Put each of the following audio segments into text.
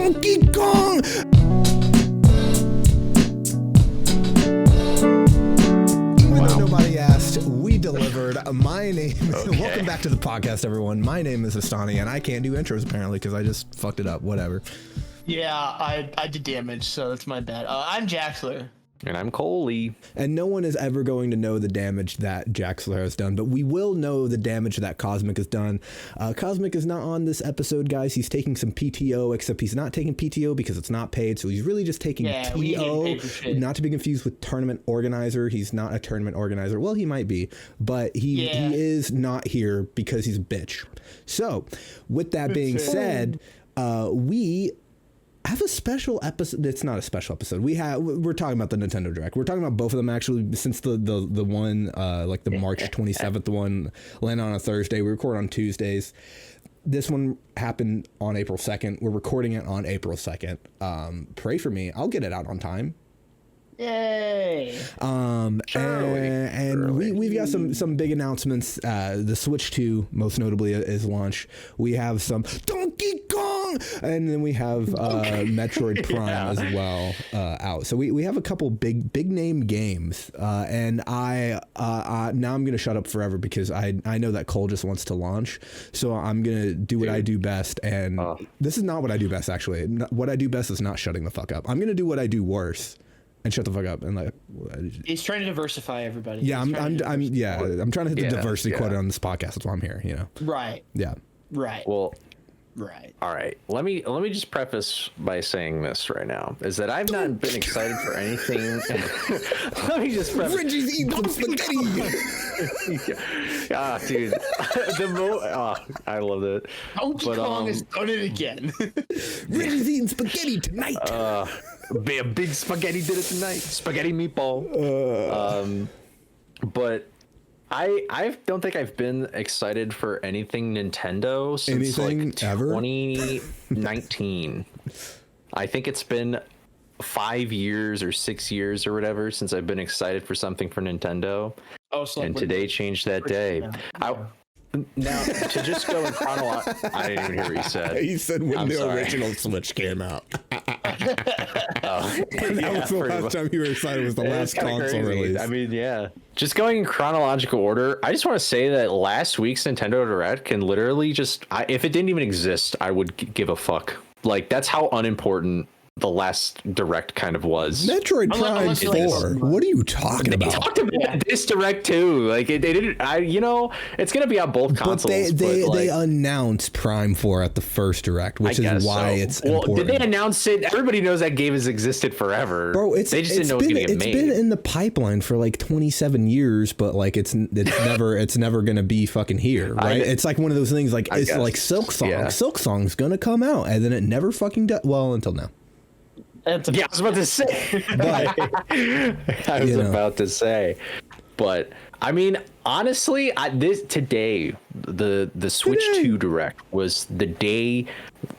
Donkey Kong! Even though nobody asked, we delivered. My name welcome back to the podcast, everyone. My name is Nestani, and I can't do intros apparently because I just fucked it up. Whatever. Yeah, I did damage, so that's my bad. I'm Jaxler. And I'm Coley. And no one is ever going to know the damage that Jaxler has done, but we will know the damage that Cosmic has done. Cosmic is not on this episode, guys. He's taking some PTO, except he's not taking PTO because it's not paid, so he's really just taking TO, not to be confused with tournament organizer. He's not a tournament organizer. Well, he might be, but he is not here because he's a bitch. So, with that being said, we have a special episode. It's not a special episode. We're talking about the Nintendo Direct. We're talking about both of them actually, since the one like the March 27th one landed on a Thursday. We record on Tuesdays. This one happened on April 2nd. We're recording it on April 2nd. Pray for me. I'll get it out on time. Yay! We've got some big announcements. The Switch 2, most notably, is launched. We have some Donkey Kong, and then we have Metroid Prime as well out. So we have a couple big name games. And I now I'm gonna shut up forever because I know that Cole just wants to launch. So I'm gonna do what I do best, and this is not what I do best actually. What I do best is not shutting the fuck up. I'm gonna do what I do worse. And shut the fuck up and like. He's trying to diversify everybody. Yeah, I'm trying to hit the diversity quota on this podcast. That's why I'm here. You know. Right. Yeah. Right. Well. Right. All right. Let me just preface by saying this right now is that I've not been excited for anything. Let me just preface. Reggie's eating some spaghetti. Dude. I love it. Donkey Kong has done it again. Reggie's eating spaghetti tonight. Be a big spaghetti did it tonight. Spaghetti meatball. But I don't think I've been excited for anything Nintendo since ever? 2019. I think it's been 5 years or 6 years or whatever since I've been excited for something for Nintendo. And today changed that day. Now, to just go in chronological, I didn't even hear what you said. He said when the original Switch came out. That was the last time you were excited. Was the last console release. I mean, yeah. Just going in chronological order, I just want to say that last week's Nintendo Direct can literally just, if it didn't even exist, I would give a fuck. Like, that's how unimportant the last Direct kind of was. Metroid Prime 4. What are you talking about? They talked about this Direct too. Like they didn't. It's gonna be on both consoles. But they announced Prime 4 at the first Direct, which is why it's important. Did they announce it? Everybody knows that game has existed forever. Bro, they just didn't know it was gonna get made. It's been in the pipeline for like 27 years, but like it's never gonna be fucking here, right? It's like one of those things. Like it's like Silk Song. Yeah. Silk Song's gonna come out, and then it never fucking does. Well, until now. Yeah, I was about to say. But I mean, honestly, today, the Switch 2 Direct was the day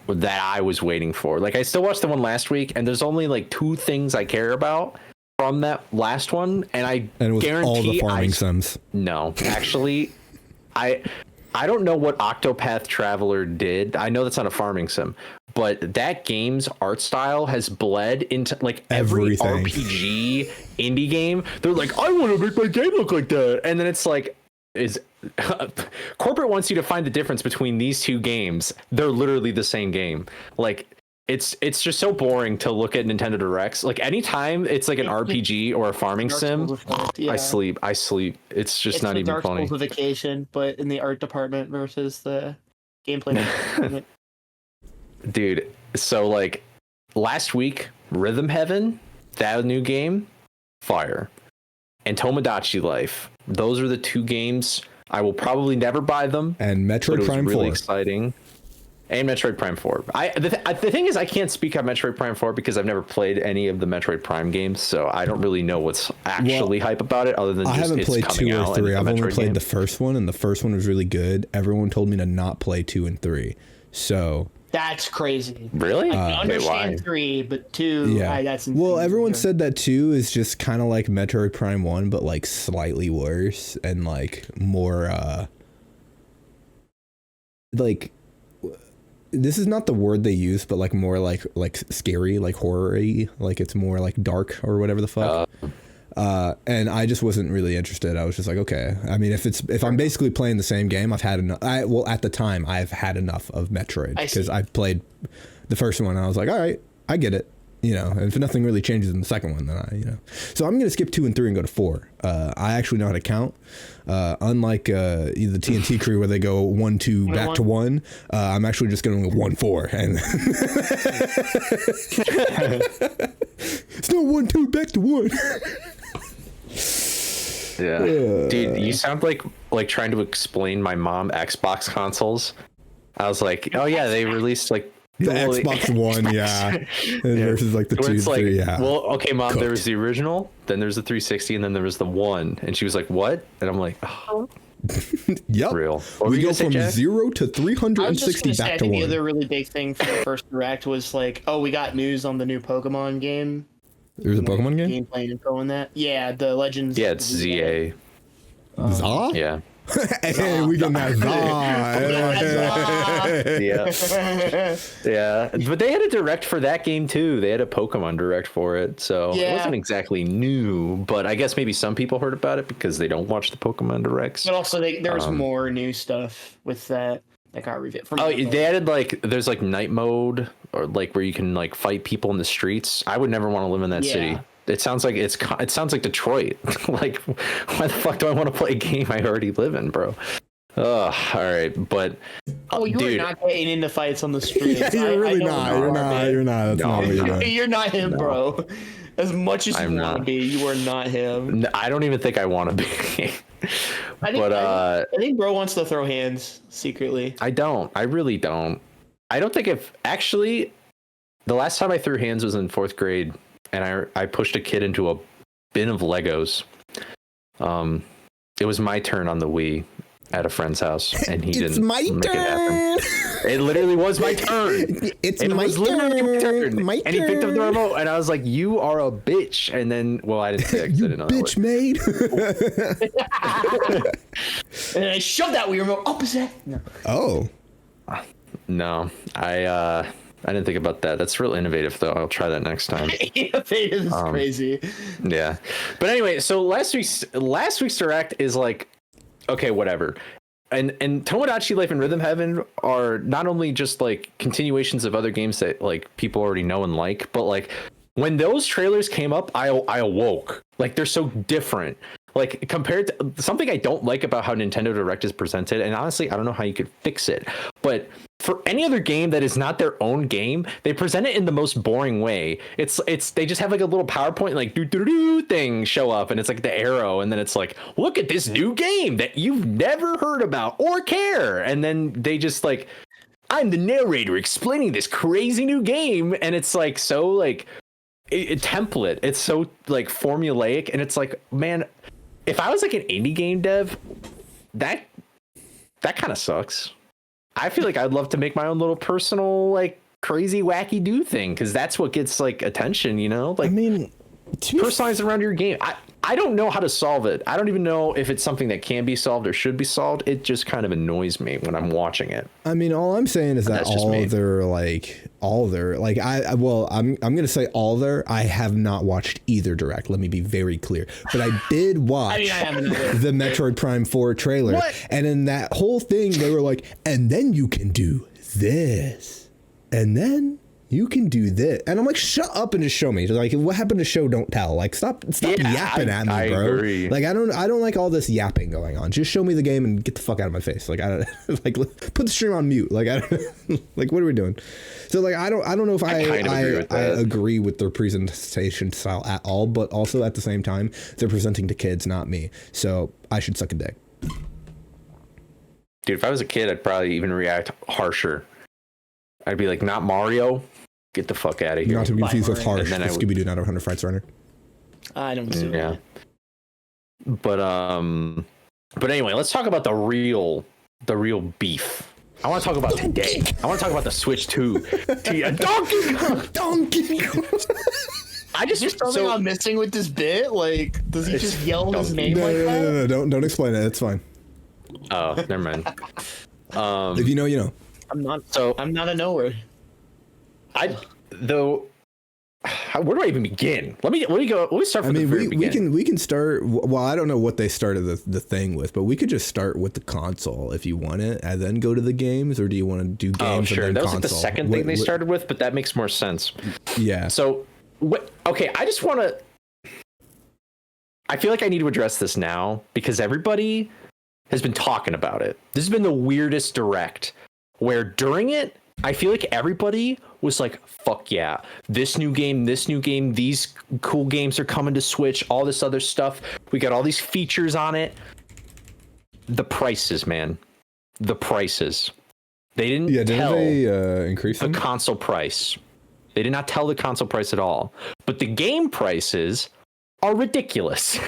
that I was waiting for. Like, I still watched the one last week, and there's only like 2 things I care about from that last one, and it was guarantee all the farming sims. No, actually, I don't know what Octopath Traveler did. I know that's not a farming sim, but that game's art style has bled into like every RPG indie game. They're like, I want to make my game look like that. And then it's like, corporate wants you to find the difference between these 2 games. They're literally the same game. Like, it's just so boring to look at Nintendo Directs. Like, anytime it's like an RPG or a farming sim, I sleep. It's not even Dark funny. Souls Vacation, but in the art department versus the gameplay department. Dude, so like last week, Rhythm Heaven, that new game, fire. And Tomodachi Life. Those are the 2 games. I will probably never buy them. And Metroid Prime 4. Really exciting. And Metroid Prime 4. The thing is, I can't speak on Metroid Prime 4 because I've never played any of the Metroid Prime games, so I don't really know what's actually hype about it, other than just I haven't played 2 or 3. I've only played the first one, and the first one was really good. Everyone told me to not play 2 and 3. So that's crazy. Really? I can understand 3, but 2, that's insane. Well, everyone said that 2 is just kind of like Metroid Prime 1, but like slightly worse and like more like this is not the word they use, but like more like scary, like horror-y, like it's more like dark or whatever the fuck. And I just wasn't really interested. I was just like, okay. I mean, if I'm basically playing the same game, I've had enough. At the time, I've had enough of Metroid because I played the first one and I was like, all right, I get it. You know, and if nothing really changes in the second one, then So I'm gonna skip 2 and 3 and go to 4. I actually know how to count. Unlike the TNT crew where they go 1 2 back to 1. I'm actually just going to go 1 4 and it's not 1 2 back to 1. Yeah, dude, you sound like trying to explain my mom Xbox consoles. I was like, oh yeah, they released like the Xbox One, yeah, versus like the 2 3, yeah. Well, okay, Mom, there was the original, then there's the 360, and then there was the one, and she was like, what? And I'm like, oh. Yep. Real. We go from 0 to 360 back to 1. I think the other really big thing for the first Direct was like, oh, we got news on the new Pokemon game. There's a Pokemon game? Gameplay info on that. Yeah, the Legends. Yeah, it's ZA. ZA? Yeah. Hey, we can have that. Yeah, but they had a direct for that game too. They had a Pokemon direct for it, so it wasn't exactly new. But I guess maybe some people heard about it because they don't watch the Pokemon directs. But also, there was more new stuff with that got revealed. They added there's like night mode or like where you can like fight people in the streets. I would never want to live in that city. It sounds like it sounds like Detroit. Like, why the fuck do I want to play a game I already live in, bro? All right, but you're not getting into fights on the streets. You're really not. You're not. That's not what you're doing. You're not him, bro. As much as you want to be, you are not him. I don't even think I want to be. I think bro wants to throw hands secretly. I don't. I really don't. I don't think the last time I threw hands was in 4th grade. And I pushed a kid into a bin of Legos. It was my turn on the Wii at a friend's house, and he didn't make it happen. It literally was my turn. Literally my turn. And he picked up the remote, and I was like, "You are a bitch." And then, well, I didn't say it. You bitch made. And I shoved that Wii remote up his head. No. Oh. No, I didn't think about that. That's real innovative, though. I'll try that next time. Innovative is crazy. Yeah, but anyway, so last week's Direct is like, okay, whatever. And Tomodachi Life and Rhythm Heaven are not only just like continuations of other games that like people already know and like, but like when those trailers came up, I awoke. Like, they're so different. Like, compared to something I don't like about how Nintendo Direct is presented, and honestly, I don't know how you could fix it, but for any other game that is not their own game, they present it in the most boring way. It's they just have like a little PowerPoint like do thing show up, and it's like the arrow, and then it's like, look at this new game that you've never heard about or care, and then they just like, I'm the narrator explaining this crazy new game, and it's like so like template. It's so like formulaic, and it's like, man, if I was like an indie game dev, that kind of sucks. I feel like I'd love to make my own little personal, like, crazy, wacky do thing, because that's what gets like attention, you know? Like, I mean, personalize around your game. I don't know how to solve it. I don't even know if it's something that can be solved or should be solved. It just kind of annoys me when I'm watching it. I mean, all I'm saying is that I'm gonna say all I have not watched either Direct. Let me be very clear. But I did watch the Metroid Prime 4 trailer. And in that whole thing, they were like, and then you can do this. And then you can do this. And I'm like, shut up and just show me. Like, what happened to show don't tell? Like, stop yapping at me, bro. Agree. Like, I don't like all this yapping going on. Just show me the game and get the fuck out of my face. Like, I don't like, put the stream on mute. Like, I don't like, what are we doing? So like, I don't know if I agree with their presentation style at all, but also at the same time, they're presenting to kids, not me. So I should suck a dick. Dude, if I was a kid, I'd probably even react harsher. I'd be like, not Mario. Get the fuck out of here. Not to be confused with Harsh, the Scooby-Doo Not 100 Fights Runner. I don't see that. But anyway, let's talk about the real beef. I want to talk about today. I want to talk about the Switch 2. Donkey Kong. I just hear something I'm missing with this bit. Like, does he just yell his name like that? No, don't explain it. It's fine. Oh, never mind. If you know, you know. I'm not a knower. Where do I even begin? Let me start from the very beginning. We can start. Well, I don't know what they started the thing with, but we could just start with the console if you want it, and then go to the games, or do you want to do games? Oh, sure. And then that was console? Like the second thing they started with, but that makes more sense. Yeah. So, okay, I just want to. I feel like I need to address this now because everybody has been talking about it. This has been the weirdest direct where during it, I feel like everybody was like, fuck yeah, this new game, these cool games are coming to Switch, all this other stuff. We got all these features on it. The prices, man. The prices. They didn't tell increase the console price. They did not tell the console price at all. But the game prices are ridiculous.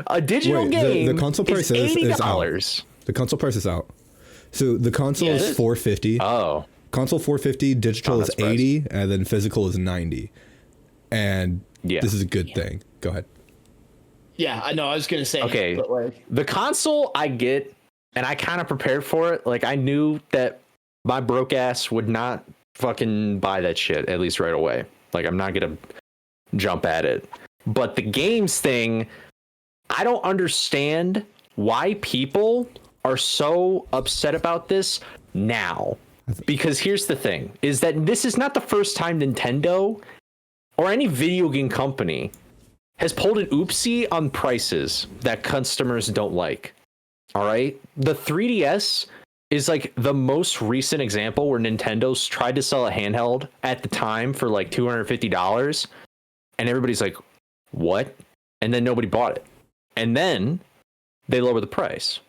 A digital game the console price is $80. is out. The console price is out. So the console is $450. Oh. Console $450, digital is $80, and then physical is $90. And this is a good thing. Go ahead. Yeah, I know. I was gonna say. Okay, but like, the console I get, and I kind of prepared for it. Like I knew that my broke ass would not fucking buy that shit, at least right away. Like I'm not gonna jump at it. But the games thing, I don't understand why people are so upset about this now. Because here's the thing, is that this is not the first time Nintendo or any video game company has pulled an oopsie on prices that customers don't like. All right? The 3DS is like the most recent example where Nintendo's tried to sell a handheld at the time for like $250 and everybody's like, what? And then nobody bought it. And then they lower the price.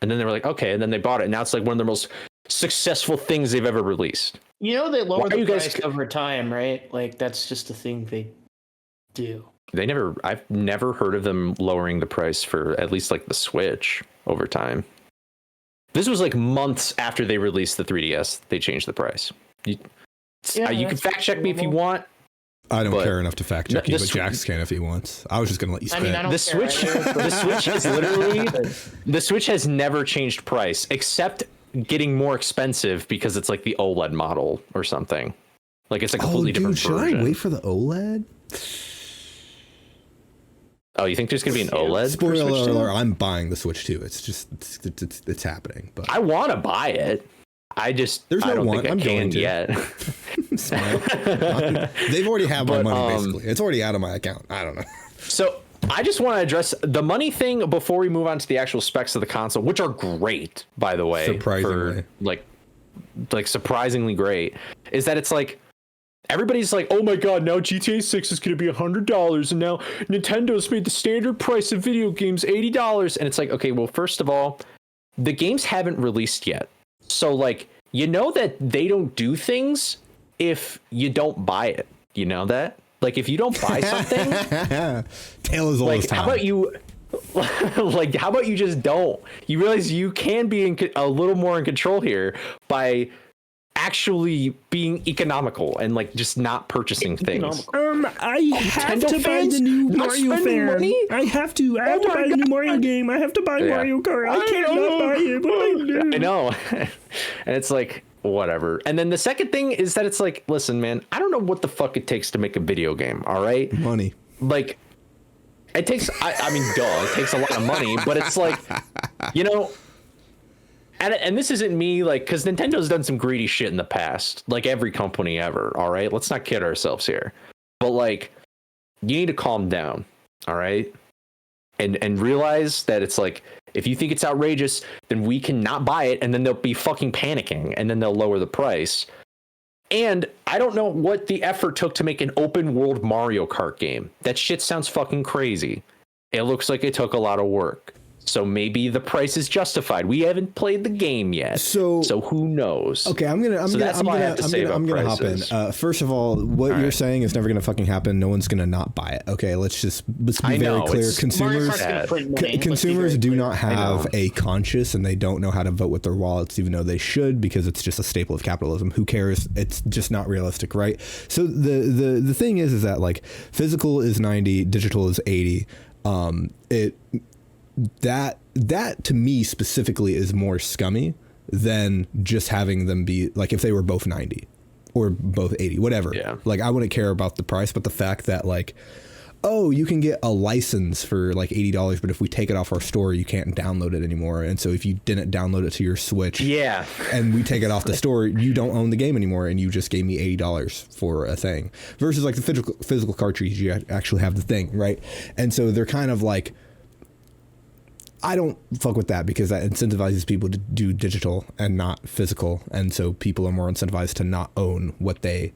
And then they were like, okay, and then they bought it. And now it's like one of the most successful things they've ever released. You know they lower the price over time, right? Like that's just a thing they do. I've never heard of them lowering the price for at least like the Switch over time. This was like months after they released the 3DS, they changed the price. You can fact check me if you want. I don't care enough to fact check you, but Jax can if he wants. I was just gonna let you spit. I don't the Switch is literally the Switch has never changed price except getting more expensive because it's like the OLED model or something. Like it's a completely different version. Should I wait for the OLED? Oh, you think there's gonna be an OLED? Spoiler alert! I'm buying the Switch 2. It's just it's happening. But I want to buy it. I don't think I can yet. They've already had my money basically. It's already out of my account. I don't know. So I just want to address the money thing before we move on to the actual specs of the console, which are great, by the way. Surprisingly. Like surprisingly great. Is that it's like everybody's like, oh my god, now GTA 6 is going to be $100, and now Nintendo's made the standard price of video games $80. And it's like, okay, well, first of all, the games haven't released yet. So like, you know that they don't do things if you don't buy it. You know that? Like if you don't buy something, tail is always time. How about you? Like, how about you just don't? You realize you can be a little more in control here by actually being economical and like just not purchasing things. I have to buy the new Mario fan. I have to buy the new Mario game. I have to buy Mario Kart. I can't not buy it. What do I do? I know. And it's like, whatever. And then the second thing is that it's like, listen, man, I don't know what the fuck it takes to make a video game. All right. Money. Like it takes, I mean, duh, it takes a lot of money, but it's like, you know, and this isn't me, like, because Nintendo's done some greedy shit in the past, like every company ever. All right. Let's not kid ourselves here. But like, you need to calm down. All right. And realize that it's like, if you think it's outrageous, then we can not buy it. And then they'll be fucking panicking and then they'll lower the price. And I don't know what the effort took to make an open world Mario Kart game. That shit sounds fucking crazy. It looks like it took a lot of work. So maybe the price is justified. We haven't played the game yet, so who knows? Okay, I'm gonna hop in. First of all, what you're saying is never gonna fucking happen. No one's gonna not buy it. Okay, let's be very clear. Consumers do not have a conscience, and they don't know how to vote with their wallets, even though they should, because it's just a staple of capitalism. Who cares? It's just not realistic, right? So the thing is that like physical is 90, digital is 80. That to me specifically is more scummy than just having them be like if they were both 90 or both 80, whatever. Yeah. Like I wouldn't care about the price, but the fact that like, oh, you can get a license for like $80, but if we take it off our store, you can't download it anymore. And so if you didn't download it to your Switch, and we take it off the store, you don't own the game anymore, and you just gave me $80 for a thing. Versus like the physical cartridge, you actually have the thing, right? And so they're kind of like, I don't fuck with that because that incentivizes people to do digital and not physical, and so people are more incentivized to not own what they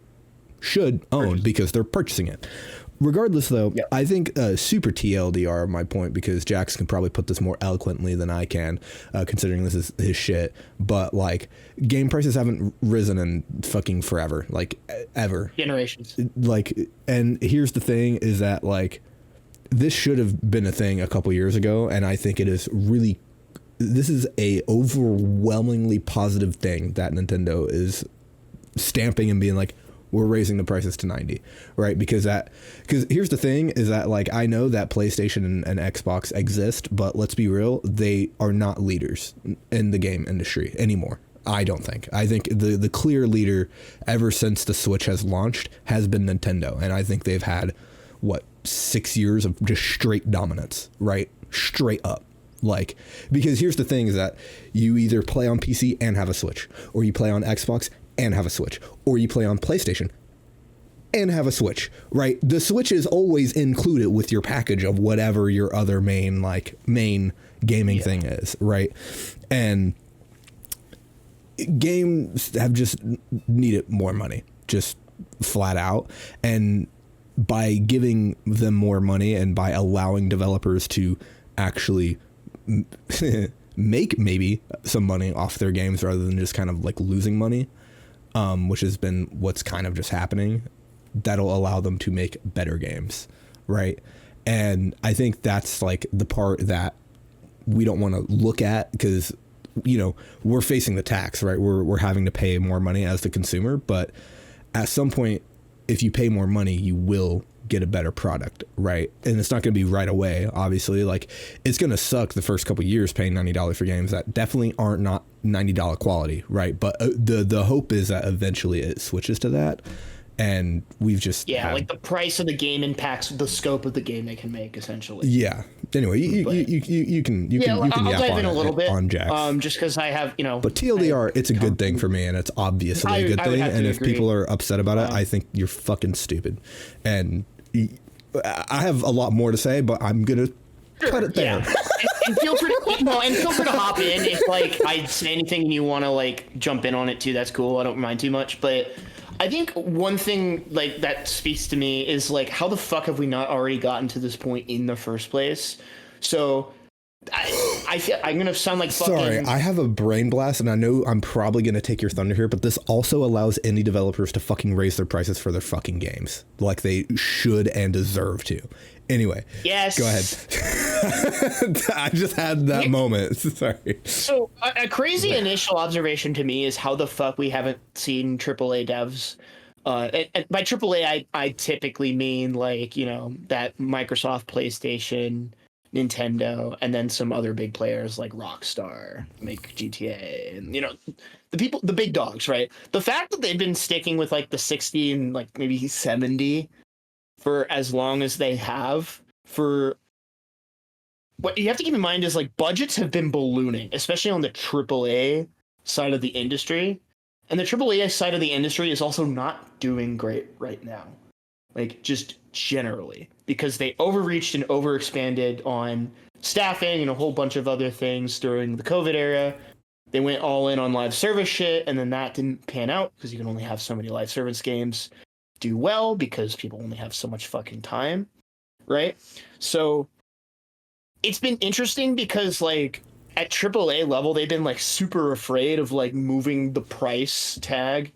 should own because they're purchasing it. Regardless, though, I think super TLDR my point, because Jax can probably put this more eloquently than I can, considering this is his shit. But like, game prices haven't risen in fucking forever, like ever. Generations. Like, and here's the thing: is that like, this should have been a thing a couple years ago, and I think it is really. This is a overwhelmingly positive thing that Nintendo is stamping and being like, we're raising the prices to 90, right? Because here's the thing is that like, I know that PlayStation and Xbox exist, but let's be real, they are not leaders in the game industry anymore. I don't think. I think the clear leader ever since the Switch has launched has been Nintendo. And I think they've had 6 years of just straight dominance, right? Straight up. Like, because here's the thing is that you either play on PC and have a Switch, or you play on Xbox and have a Switch, or you play on PlayStation and have a Switch, right? The Switch is always included with your package of whatever your other main gaming thing is, right? And games have just needed more money, just flat out. And by giving them more money and by allowing developers to actually make maybe some money off their games rather than just kind of like losing money, which has been what's kind of just happening, that'll allow them to make better games, right? And I think that's like the part that we don't want to look at, because, you know, we're facing the tax, right? We're having to pay more money as the consumer, but at some point, if you pay more money, you will get a better product, right? And it's not going to be right away, obviously. Like, it's going to suck the first couple of years paying $90 for games that definitely aren't not $90 quality, right? But the hope is that eventually it switches to that, and we've just like the price of the game impacts the scope of the game they can make, essentially. Yeah. Anyway, you can I'll dive in a little bit on Jax. Just because I have, you know. But TLDR, it's a good thing for me, and it's obviously a good thing. And if people are upset about it, I think you're fucking stupid. And I have a lot more to say, but I'm gonna cut it there. Yeah. and feel free to hop in if like I say anything and you want to like jump in on it too. That's cool. I don't mind too much, but I think one thing like that speaks to me is like, how the fuck have we not already gotten to this point in the first place? So I feel I'm gonna sound like fucking. Sorry, I have a brain blast, and I know I'm probably gonna take your thunder here, but this also allows indie developers to fucking raise their prices for their fucking games, like they should and deserve to. Anyway, yes. Go ahead. I just had that moment. Sorry. So a crazy initial observation to me is how the fuck we haven't seen AAA devs. And by AAA, I typically mean like, you know, that Microsoft, PlayStation, Nintendo, and then some other big players like Rockstar make GTA, and you know, the big dogs, right? The fact that they've been sticking with like the 60 and like maybe 70 for as long as they have, for what you have to keep in mind is like budgets have been ballooning, especially on the AAA side of the industry. And the AAA side of the industry is also not doing great right now. Like, just generally. Because they overreached and overexpanded on staffing and a whole bunch of other things during the COVID era. They went all in on live service shit, and then that didn't pan out because you can only have so many live service games do well because people only have so much fucking time, right? So it's been interesting because, like, at AAA level, they've been like super afraid of like moving the price tag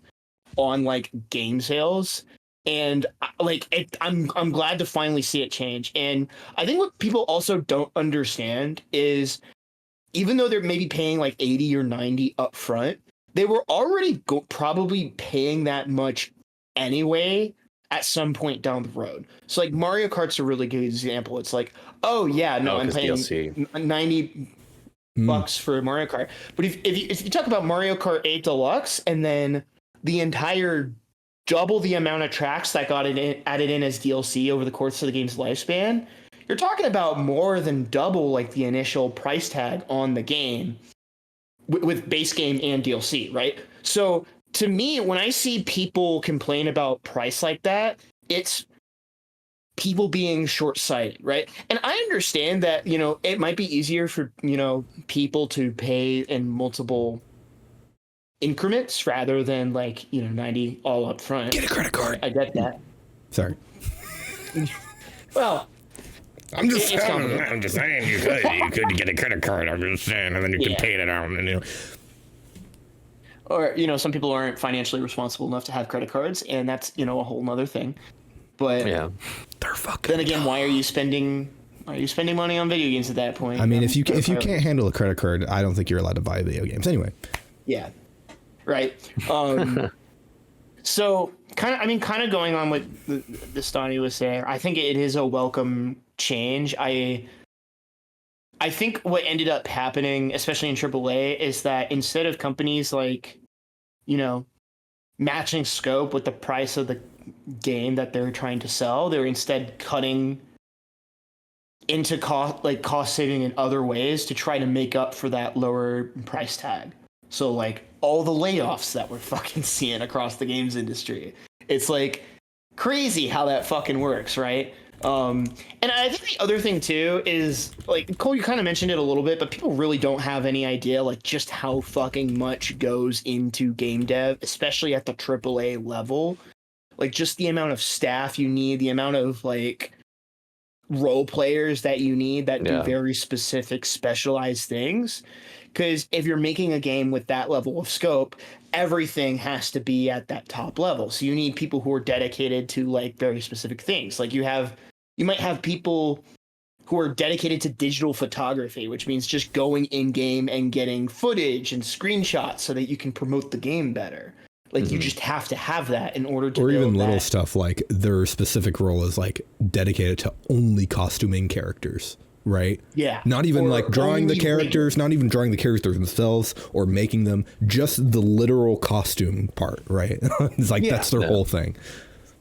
on like game sales, and like I'm glad to finally see it change. And I think what people also don't understand is, even though they're maybe paying like 80 or 90 up front, they were already probably paying that much anyway at some point down the road. So like Mario Kart's a really good example. It's like, oh yeah, no, I'm paying DLC. 90. bucks for Mario Kart. But if you talk about Mario Kart 8 Deluxe and then the entire double the amount of tracks that got added in as DLC over the course of the game's lifespan, you're talking about more than double like the initial price tag on the game with base game and DLC, right? So to me, when I see people complain about price like that, it's people being short-sighted, right? And I understand that, it might be easier for, people to pay in multiple increments rather than 90 all up front. Get a credit card. I get that. Sorry. Well, I'm just saying you could get a credit card. I'm just saying, and then you can pay it out. Or, some people aren't financially responsible enough to have credit cards, and that's, a whole nother thing. But they're fucking then again, why are you spending money on video games at that point? I mean, if you can't handle a credit card, I don't think you're allowed to buy video games anyway. Yeah. Right. So kind of going on what the Nestani was saying, I think it is a welcome change. I think what ended up happening, especially in AAA, is that instead of companies matching scope with the price of the game that they're trying to sell, they're instead cutting into cost saving in other ways to try to make up for that lower price tag. So all the layoffs that we're fucking seeing across the games industry, it's crazy how that fucking works, right? And I think the other thing too is Cole, you kind of mentioned it a little bit, but people really don't have any idea just how fucking much goes into game dev, especially at the AAA level. Just the amount of staff you need, the amount of role players that you need that do very specific specialized things. Because if you're making a game with that level of scope, everything has to be at that top level. So you need people who are dedicated to very specific things. You might have people who are dedicated to digital photography, which means just going in game and getting footage and screenshots so that you can promote the game better. You just have to have that in order to. Or even little stuff their specific role is dedicated to only costuming characters. Right? Yeah. Not even drawing the characters, not even drawing the characters themselves or making them, just the literal costume part, right? It's that's their whole thing.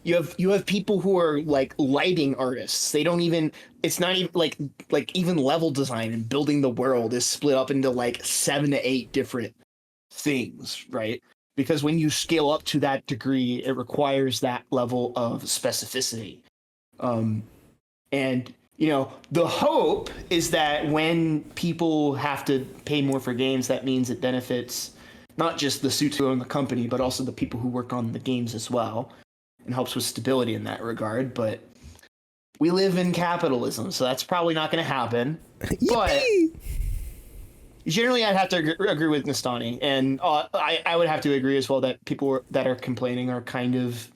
You have people who are lighting artists. They don't even, it's not even even level design and building the world is split up into 7 to 8 different things, right? Because when you scale up to that degree, it requires that level of specificity. And the hope is that when people have to pay more for games, that means it benefits not just the suits who own the company, but also the people who work on the games as well, and helps with stability in that regard. But we live in capitalism, so that's probably not going to happen. But generally, I'd have to agree with Nestani, and I would have to agree as well that people that are complaining are kind of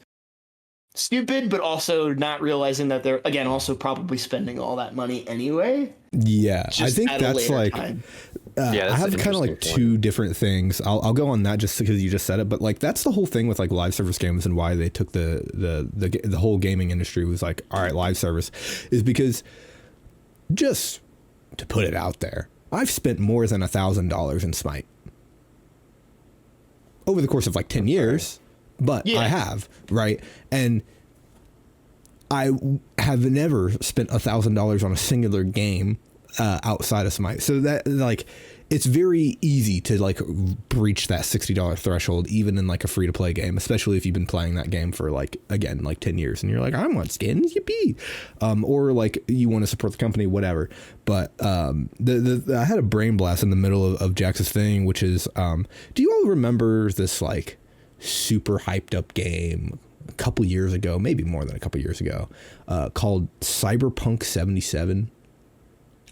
stupid, but also not realizing that they're also probably spending all that money anyway. Yeah, I think that's I have kind of two different things. I'll go on that just because you just said it, but that's the whole thing with live service games and why they took the whole gaming industry was all right, live service is because, just to put it out there, I've spent more than $1,000 in Smite over the course of 10 years. But I have, right? And I have never spent $1,000 on a singular game outside of Smite. So that it's very easy to breach that $60 threshold, even in a free to play game, especially if you've been playing that game for 10 years and you're I want skins, yippee, or you want to support the company, whatever. But I had a brain blast in the middle of Jax's thing, which is, do you all remember this super hyped up game a couple years ago, maybe more than a couple years ago, called Cyberpunk 77?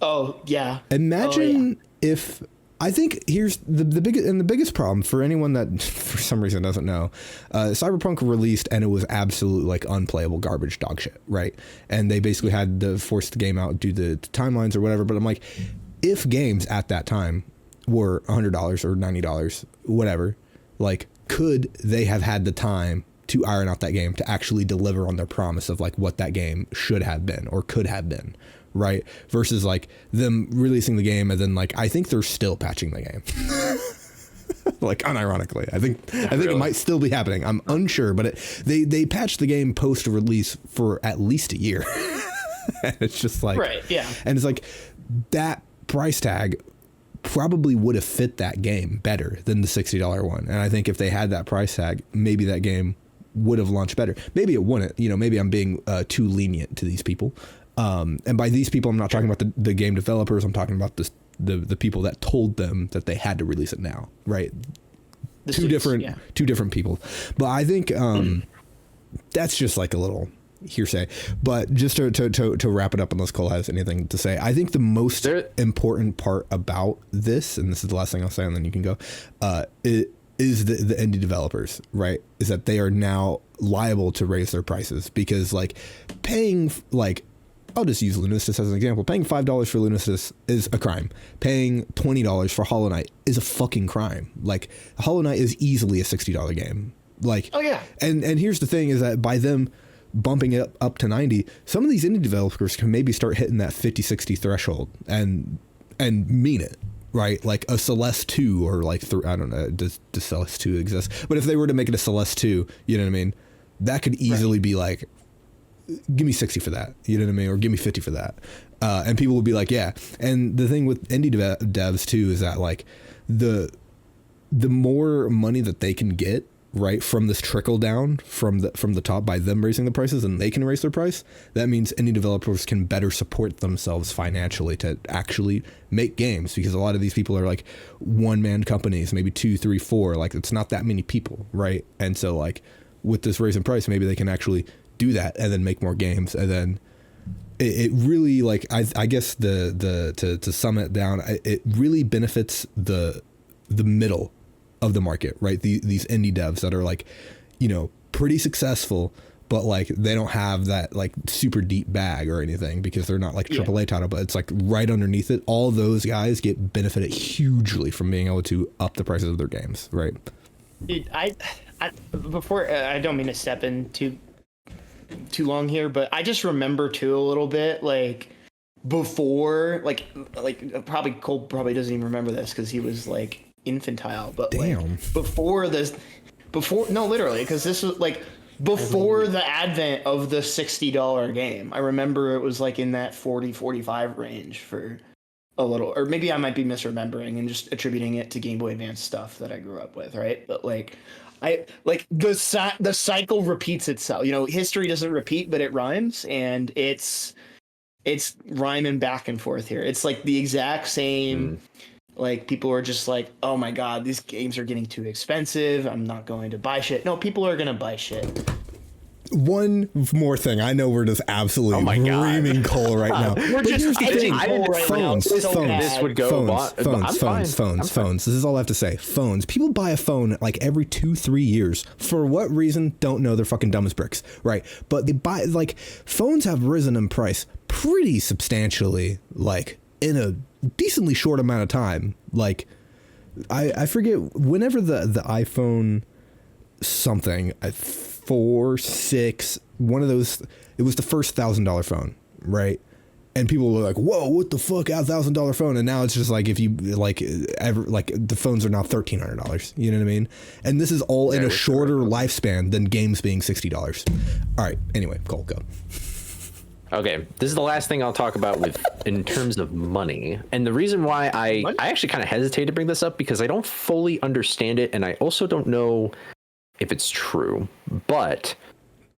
Oh yeah. Imagine if, I think here's the biggest problem for anyone that for some reason doesn't know, Cyberpunk released and it was absolute unplayable garbage dog shit, right? And they basically had to force the game out due to timelines or whatever. But I'm if games at that time were $100 or $90, whatever, could they have had the time to iron out that game to actually deliver on their promise of what that game should have been or could have been, right? Versus like them releasing the game and then like I think they're still patching the game. Like unironically, I think it might still be happening. I'm unsure, but they patched the game post release for at least a year. And it's just like, right, yeah. And it's like that price tag probably would have fit that game better than the $60 one. And I think if they had that price tag, maybe that game would have launched better. Maybe it wouldn't. You know, maybe I'm being too lenient to these people. And by these people, I'm not talking about the game developers. I'm talking about the people that told them that they had to release it now, right? Two different people. But I think that's just like a little hearsay. But just to wrap it up, unless Cole has anything to say, I think the most important part about this, and this is the last thing I'll say, and then you can go, it is the indie developers, right? Is that they are now liable to raise their prices because like paying like, I'll just use Lunasis as an example. Paying $5 for Lunasis is a crime. Paying $20 for Hollow Knight is a fucking crime. Like Hollow Knight is easily a $60 game. Like, oh yeah. And here's the thing is that by them bumping it up to 90, some of these indie developers can maybe start hitting that 50, 60 threshold and mean it, right? Like a Celeste 2 or like, I don't know, does Celeste 2 exist? But if they were to make it a Celeste 2, you know what I mean? That could easily be like, give me 60 for that, you know what I mean? Or give me 50 for that. And people will be like, yeah. And the thing with indie devs too, is that like the more money that they can get, right, from this trickle down from the top by them raising the prices and they can raise their price, that means indie developers can better support themselves financially to actually make games, because a lot of these people are like one-man companies, maybe 2, 3, 4, like it's not that many people, right? And so like with this raise in price, maybe they can actually do that and then make more games. And then it really, like, I guess to sum it down, it really benefits the middle of the market, right? These indie devs that are like, you know, pretty successful, but like they don't have that like super deep bag or anything because they're not like AAA title, but it's like right underneath it. All those guys get benefited hugely from being able to up the prices of their games, right? Dude, I before I don't mean to step in too long here, but I just remember too a little bit like before, like probably Cole probably doesn't even remember this because he was like infantile, but damn, like before no, literally, because this was like before the advent of the $60 game. I remember it was like in that 40-45 range for a little, or maybe I might be misremembering and just attributing it to Game Boy Advance stuff that I grew up with, right? But like the cycle repeats itself. You know, history doesn't repeat, but it rhymes, and it's rhyming back and forth here. It's like the exact same. Like people are just like, oh my god, these games are getting too expensive, I'm not going to buy shit. No, people are gonna buy shit. One more thing. I know we're just absolutely reaming Cole right now. We're just phones. This would go Phones. This is all I have to say. Phones. People buy a phone like every 2-3 years. For what reason? Don't know. They're fucking dumb as bricks, right? But they buy, like, phones have risen in price pretty substantially, like in a decently short amount of time. Like I forget, whenever the iPhone something 4, 6, one of those, it was the first $1,000 phone, right? And people were like, whoa, what the fuck, a $1,000 phone? And now it's just like, if you like ever, like the phones are now $1,300, you know what I mean? And this is all in a shorter lifespan than games being $60. All right, anyway, Cole, go. Okay, this is the last thing I'll talk about with in terms of money. And the reason why I actually kind of hesitate to bring this up, because I don't fully understand it, and I also don't know if it's true. But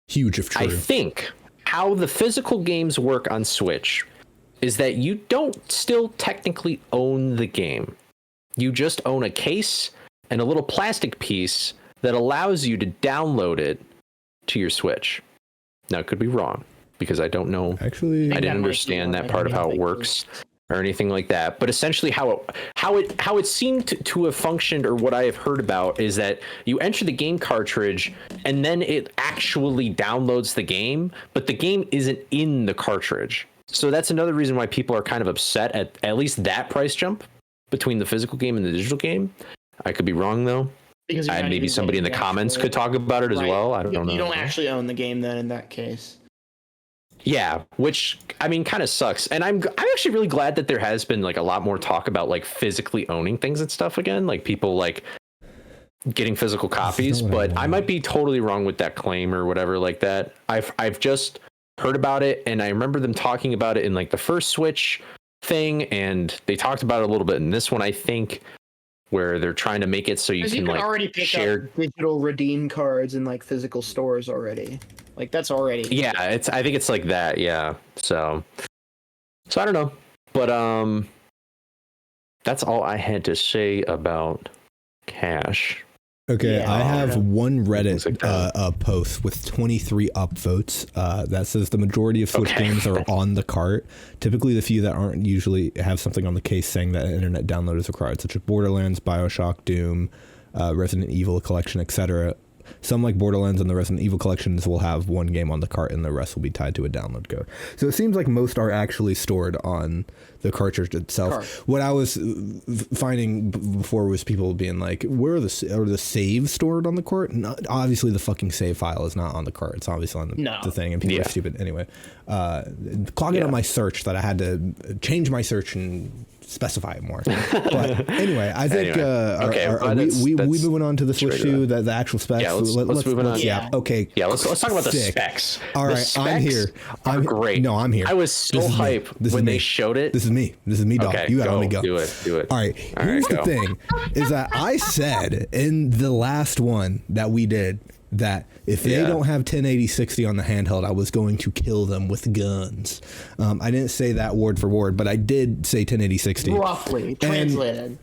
huge if true. I think how the physical games work on Switch is that you don't still technically own the game. You just own a case and a little plastic piece that allows you to download it to your Switch. Now, it could be wrong, because I don't know. Actually, I didn't understand that part of how it works or anything like that. But essentially how it seemed to have functioned, or what I have heard about, is that you enter the game cartridge and then it actually downloads the game, but the game isn't in the cartridge. So that's another reason why people are kind of upset at least that price jump between the physical game and the digital game. I could be wrong though. Because maybe somebody in the comments could talk about it as well. I don't know. You don't actually own the game then in that case. Yeah, which I mean kind of sucks. And I'm actually really glad that there has been like a lot more talk about like physically owning things and stuff again, like people like getting physical copies, but I might be totally wrong with that claim or whatever like that. I've just heard about it, and I remember them talking about it in like the first Switch thing, and they talked about it a little bit in this one, I think, where they're trying to make it so you can like already pick share up digital redeem cards in like physical stores already. Like that's already I think it's like that, yeah. So I don't know, but that's all I had to say about Cash. Okay, Yeah, I have one Reddit post with 23 upvotes that says the majority of Switch games are on the cart. Typically, the few that aren't usually have something on the case saying that an internet download is required, such as Borderlands, BioShock, Doom, Resident Evil Collection, etc. Some, like Borderlands and the Resident Evil collections, will have one game on the cart and the rest will be tied to a download code. So it seems like most are actually stored on the cartridge itself. What I was finding before was people being like, where are the saves stored on the cart? Obviously, the fucking save file is not on the cart. It's obviously on the thing, and people are stupid. Anyway, clogging on my search that I had to change my search and specify it more. But anyway, I think we moving on to the Switch 2, the actual specs. Yeah, let's move on. Yeah. Okay. Yeah, let's talk about the specs. All right, I'm here. I'm great. No, I'm here. I was so hyped when they showed it. This is me, dog. Okay, you gotta let me go. Do it. All right. Here's the thing: is that I said in the last one that we did that if they don't have 1080-60 on the handheld, I was going to kill them with guns. I didn't say that word for word, but I did say 1080-60. Roughly translated.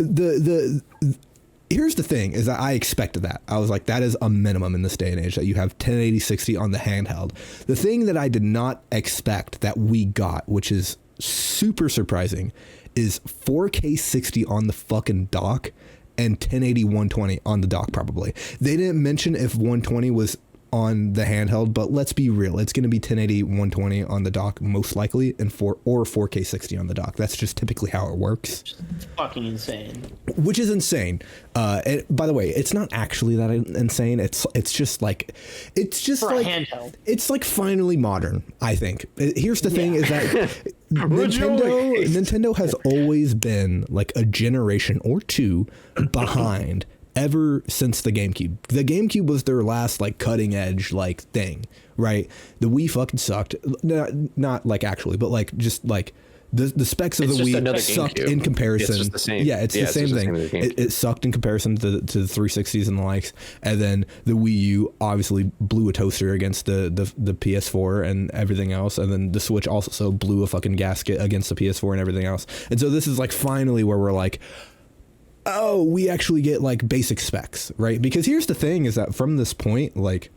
Here's the thing, is that I expected that. I was like, that is a minimum in this day and age, that you have 1080-60 on the handheld. The thing that I did not expect that we got, which is super surprising, is 4K 60 on the fucking dock and 1080 120 on the dock probably. They didn't mention if 120 was on the handheld, but let's be real, it's going to be 1080 120 on the dock most likely, and 4K 60 on the dock. That's just typically how it works. It's fucking insane. Which is insane. And by the way, it's not actually that insane. It's just like For a handheld. It's like finally modern, I think. Here's the thing, is that Nintendo has always been like a generation or two behind ever since the Gamecube. The Gamecube was their last like cutting edge like thing, right? The Wii fucking sucked. Not like actually, but like just like the specs of the Wii sucked in comparison. It's just the same. Yeah, it's the same thing. It sucked in comparison to the 360s and the likes. And then the Wii U obviously blew a toaster against the PS4 and everything else. And then the Switch also blew a fucking gasket against the PS4 and everything else. And so this is like finally where we're like, oh, we actually get like basic specs, right? Because here's the thing, is that from this point, like,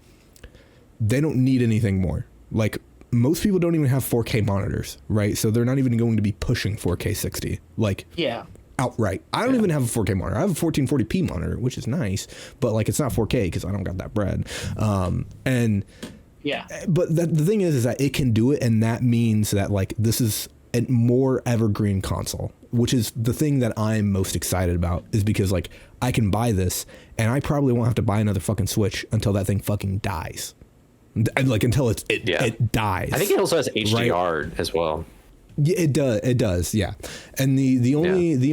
they don't need anything more. Like, most people don't even have 4K monitors, right? So they're not even going to be pushing 4K 60, like, outright. I don't even have a 4K monitor. I have a 1440p monitor, which is nice, but like, it's not 4K because I don't got that bread. But the thing is that it can do it, and that means that like this is a more evergreen console, which is the thing that I'm most excited about, is because like I can buy this and I probably won't have to buy another fucking Switch until that thing fucking dies. And like until it dies. I think it also has HDR as well. Yeah, it does, yeah. And the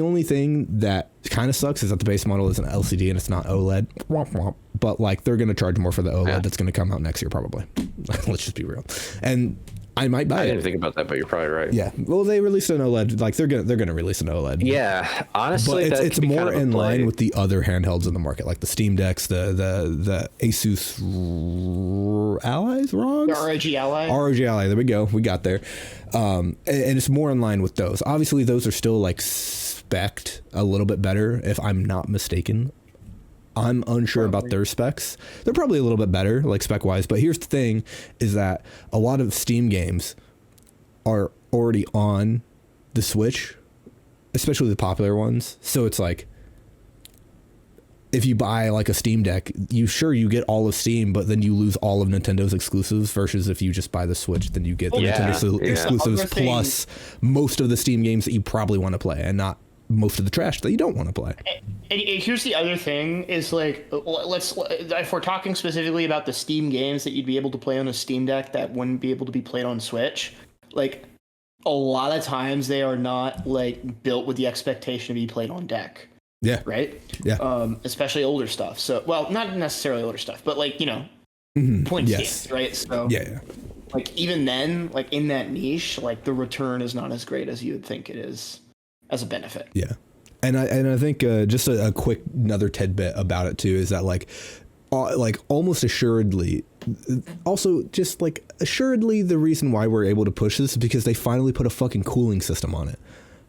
only thing that kind of sucks is that the base model is an LCD and it's not OLED. Womp womp. But like they're gonna charge more for the OLED that's gonna come out next year probably. Let's just be real. And I might buy it. I didn't think about that, but you're probably right. Yeah. Well, they released an OLED. Like they're gonna release an OLED. Yeah. Honestly, but it's more in line with the other handhelds in the market, like the Steam Decks, the Asus Allies, ROGs? The ROG Ally. ROG Ally. There we go. We got there. And it's more in line with those. Obviously, those are still like spec'd a little bit better, if I'm not mistaken. I'm unsure about their specs. They're probably a little bit better, like spec-wise. But here's the thing, is that a lot of Steam games are already on the Switch, especially the popular ones. So it's like, if you buy like a Steam Deck, you get all of Steam, but then you lose all of Nintendo's exclusives, versus if you just buy the Switch, then you get the Nintendo exclusives plus most of the Steam games that you probably want to play, and not most of the trash that you don't want to play. And here's the other thing is like, if we're talking specifically about the Steam games that you'd be able to play on a Steam Deck that wouldn't be able to be played on Switch, like a lot of times they are not like built with the expectation to be played on deck. Yeah. Right. Yeah. Especially older stuff. So, well, not necessarily older stuff, but like, point games, right? So yeah. Like even then, like in that niche, like the return is not as great as you would think it is as a benefit. Yeah. And I think just a quick another tidbit about it too is that like almost assuredly, also just like assuredly the reason why we're able to push this is because they finally put a fucking cooling system on it.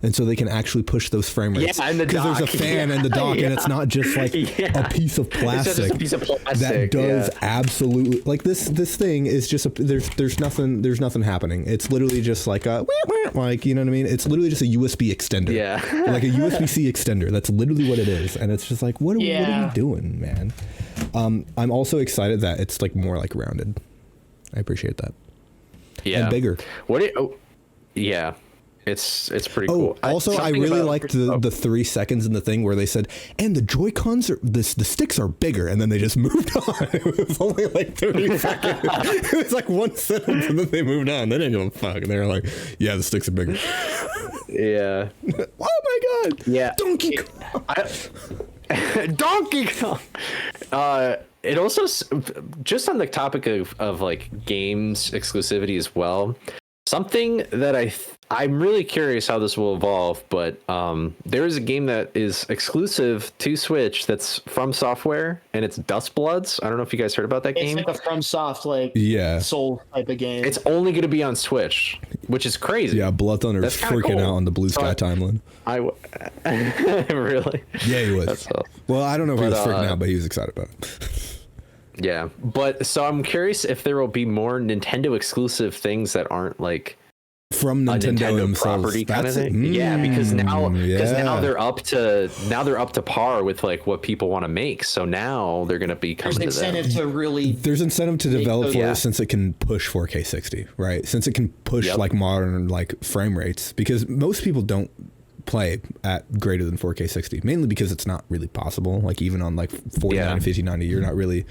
And so they can actually push those frame rates. Yeah, and because there's a fan in the dock, and it's not just like a piece of plastic. That does absolutely like this thing is just there's nothing happening. It's literally just like a like, you know what I mean? It's literally just a USB extender. Yeah. Like a USB-C extender. That's literally what it is. And it's just like, what are you doing, man? I'm also excited that it's like more like rounded. I appreciate that. Yeah. And bigger. Yeah. It's pretty cool. Also, I really liked the 3 seconds in the thing where they said, and the Joy-Cons the sticks are bigger, and then they just moved on. It was only like 30 seconds. It was like 1 sentence, and then they moved on. They didn't give a fuck. And they were like, yeah, the sticks are bigger. Yeah. Oh my god. Yeah. Donkey Kong. Donkey Kong. It also, just on the topic of like games exclusivity as well, something that I'm really curious how this will evolve, but there is a game that is exclusive to Switch that's from Software, and it's Dust Bloods. I don't know if you guys heard about that game. It's like a FromSoft, like Soul type of game. It's only going to be on Switch, which is crazy. Yeah, Blood Thunder's freaking out on the Blue Sky timeline. Really? Yeah, he was. Well, I don't know if he was freaking out, but he was excited about it. Yeah, but so I'm curious if there will be more Nintendo exclusive things that aren't like from Nintendo themselves, property kind of thing. Yeah, because now they're up to par with like what people want to make. So now they're going to be coming There's incentive to really. There's incentive to develop for it since it can push 4K 60, right? Since it can push like modern like frame rates, because most people don't play at greater than 4K 60, mainly because it's not really possible. Like even on like 49 and 5090, you're not really.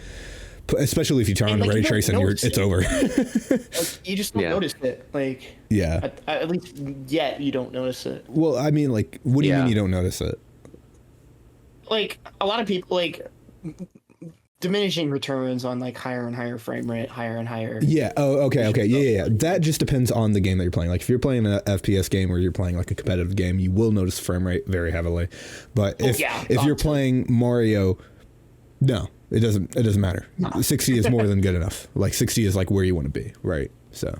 Especially if you turn on the ray tracing, it's over. Like, you just don't notice it. Like, at least yet you don't notice it. Well, I mean, like, what do you mean you don't notice it? Like a lot of people, like diminishing returns on like higher and higher frame rate, higher and higher. Yeah. Oh, okay. Yeah. That just depends on the game that you're playing. Like if you're playing an FPS game or you're playing like a competitive game, you will notice frame rate very heavily. But if you're playing Mario, no. It doesn't matter. 60 is more than good enough. Like 60 is like where you want to be, right? So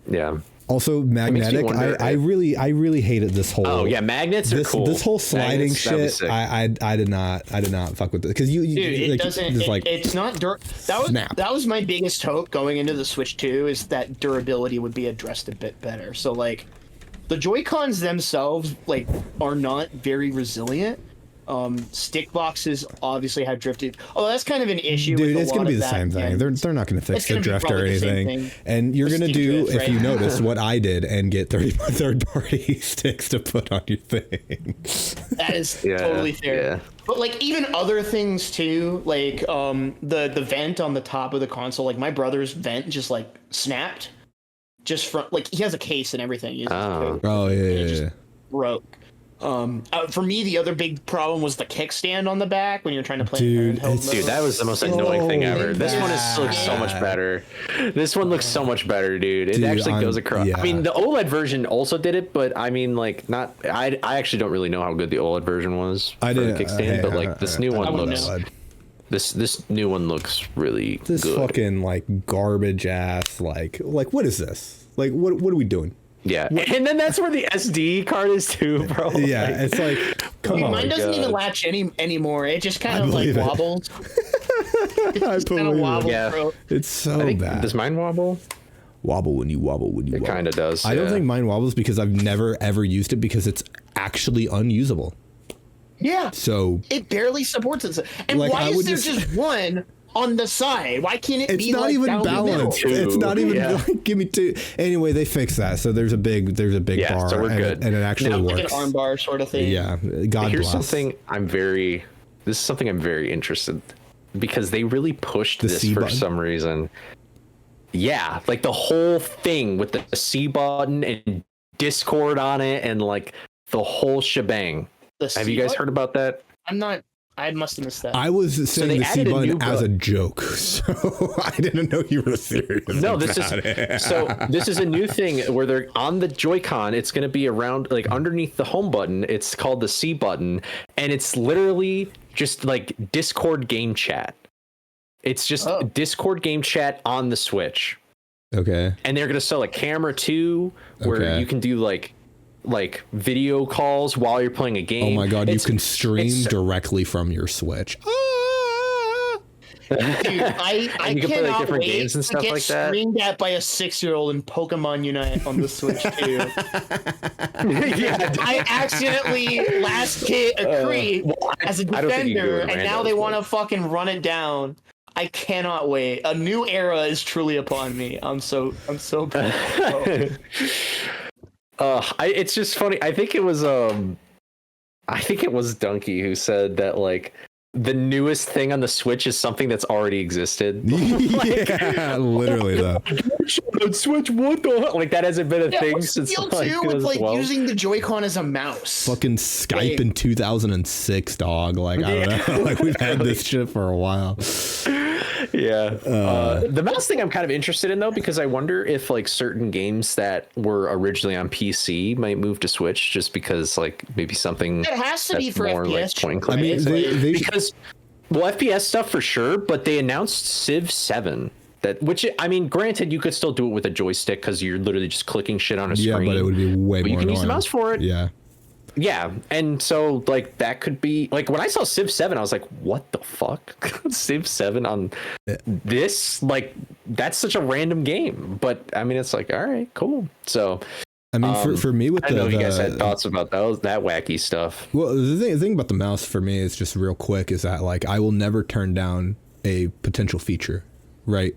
yeah. Also magnetic. I really hated this whole. Oh yeah, magnets are cool. This whole sliding shit. I did not fuck with it because it's not that was my biggest hope going into the Switch 2 is that durability would be addressed a bit better. So like the Joy-Cons themselves like are not very resilient. Stick boxes obviously have drifted. Oh, that's kind of an issue. Dude, it's going to be the same thing. They're not going to fix the drift or anything. And you're going to do, if you notice, what I did and get third-party sticks to put on your thing. That is totally fair. Yeah. But like even other things too, like the vent on the top of the console, like my brother's vent just like snapped, just from like he has a case and everything. Yeah. Broke. For me, the other big problem was the kickstand on the back when you're trying to play. Dude, that was the most annoying thing ever. This one looks so much better. This one looks so much better, dude. It actually goes across. Yeah. I mean, the OLED version also did it, but I mean, like, not. I actually don't really know how good the OLED version was for the kickstand, but like this new one looks. This new one looks really good. This fucking like garbage ass like what is this? Like what are we doing? Yeah, and then that's where the SD card is too, bro. Yeah, it's like, come on. Mine doesn't even latch anymore. It just kind of like wobbles. It's kind of wobbles, bro. It's so bad. Does mine wobble? Wobble when you wobble. It kind of does. I don't think mine wobbles because I've never ever used it because it's actually unusable. Yeah. So it barely supports it. And like, why is there just one on the side? Why can't it It's be not like even down balanced. the middle? It's not even like, give me 2. Anyway, they fixed that. So there's a big bar, so we're good. and it actually Now, works. like an arm bar sort of thing. Yeah, God Here's bless. this is something I'm very interested, because they really pushed The this C for button? some reason. Yeah, like the whole thing with the C button and Discord on it and like the whole shebang. Have you guys heard about that? I must have missed that. I was saying they the C added a new button as a button. joke, so I didn't know you were serious. No, this about it. this is a new thing where they're on the Joy-Con. It's going to be around, like underneath the home button. It's called the C button, and it's literally just like Discord game chat. It's just Discord game chat on the Switch. Okay. And they're going to sell a camera too, where you can do like video calls while you're playing a game. Oh my God, you can stream directly from your Switch. Dude, I you can play, like, cannot different wait games and to stuff get like that. screamed at by a 6-year-old in Pokemon Unite on the Switch too. Yeah, I accidentally last hit a creep as a I don't think you can do defender, it and now random, they want to but- fucking run it down. I cannot wait. A new era is truly upon me. I'm so it's just funny. I think it was Donkey who said that like the newest thing on the Switch is something that's already existed. Yeah, literally though. Switch, what the hell? Like that hasn't been a thing what's the since deal like too with like 2012. using the Joy-Con as a mouse? Fucking Skype in 2006, dog. Like, I don't know. Like, we've had this shit for a while. Yeah. The mouse thing I'm kind of interested in though, because I wonder if like certain games that were originally on PC might move to Switch, just because like maybe something It has to be that's for more like FPS. point and I click. mean, they because FPS stuff for sure, but they announced Civ 7. Which I mean, granted, you could still do it with a joystick because you're literally just clicking shit on a screen. but it would be way but more you can use the annoying. mouse for it. Yeah. Yeah, and so like that could be like when I saw Civ 7, I was like, what the fuck? Civ 7 on this? Like that's such a random game. But I mean, it's like, all right, cool. So I mean, for me with I know you guys had thoughts about that wacky stuff. Well, the thing about the mouse for me is just real quick is that like I will never turn down a potential feature, right?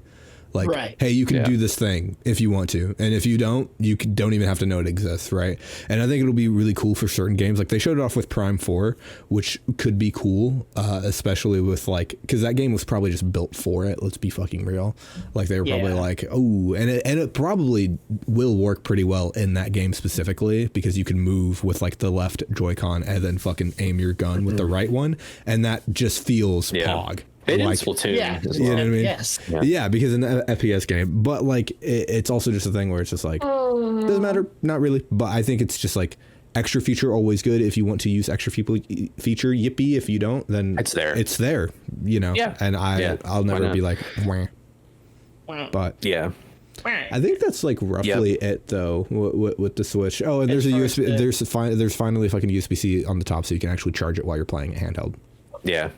Like, hey, you can do this thing if you want to. And if you don't, don't even have to know it exists, right? And I think it'll be really cool for certain games. Like, they showed it off with Prime 4, which could be cool, especially with, like, because that game was probably just built for it. Let's be fucking real. Like, they were probably like, oh, and it probably will work pretty well in that game specifically because you can move with, like, the left Joy-Con and then fucking aim your gun with the right one. And that just feels Pog. It like, is Splatoon. Yeah, as you know well. what I mean? Yes. Yeah, because in an FPS game, but like it's also just a thing where it's just like doesn't matter, not really. But I think it's just like extra feature always good if you want to use extra feature. Yippee! If you don't, then It's there. It's there, you know. Yeah. And I'll never be like, wah. But Yeah. I think that's like roughly it though with the Switch. Oh, and there's a USB. There's finally fucking USB-C on the top, so you can actually charge it while you're playing it handheld. Yeah.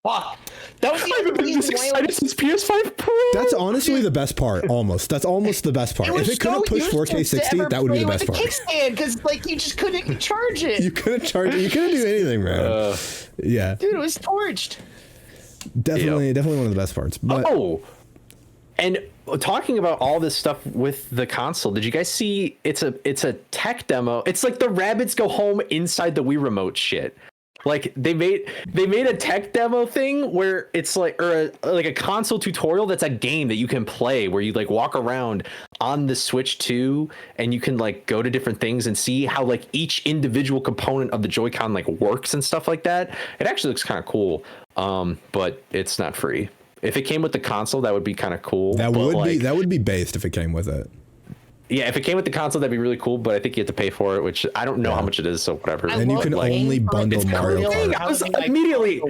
Wow. That was I've been this excited since PS5 Pro. That's honestly the best part. That's almost the best part. If it couldn't push 4K 60, that would be the best part. Because like you just couldn't charge it. You couldn't charge it. You couldn't do anything, man. Yeah, Dude, it was torched. definitely one of the best parts. But and talking about all this stuff with the console, did you guys see? It's a tech demo. It's like the rabbits go home inside the Wii remote shit. Like they made a tech demo thing where it's like like a console tutorial that's a game that you can play where you like walk around on the Switch 2 and you can like go to different things and see how like each individual component of the Joy-Con like works and stuff like that. It actually looks kind of cool, but it's not free. If it came with the console, that would be kind of cool. that would be based if it came with it. Yeah, if it came with the console, that'd be really cool. But I think you have to pay for it, which I don't know how much it is. So whatever. And you can only bundle Mario Kart. I was immediately,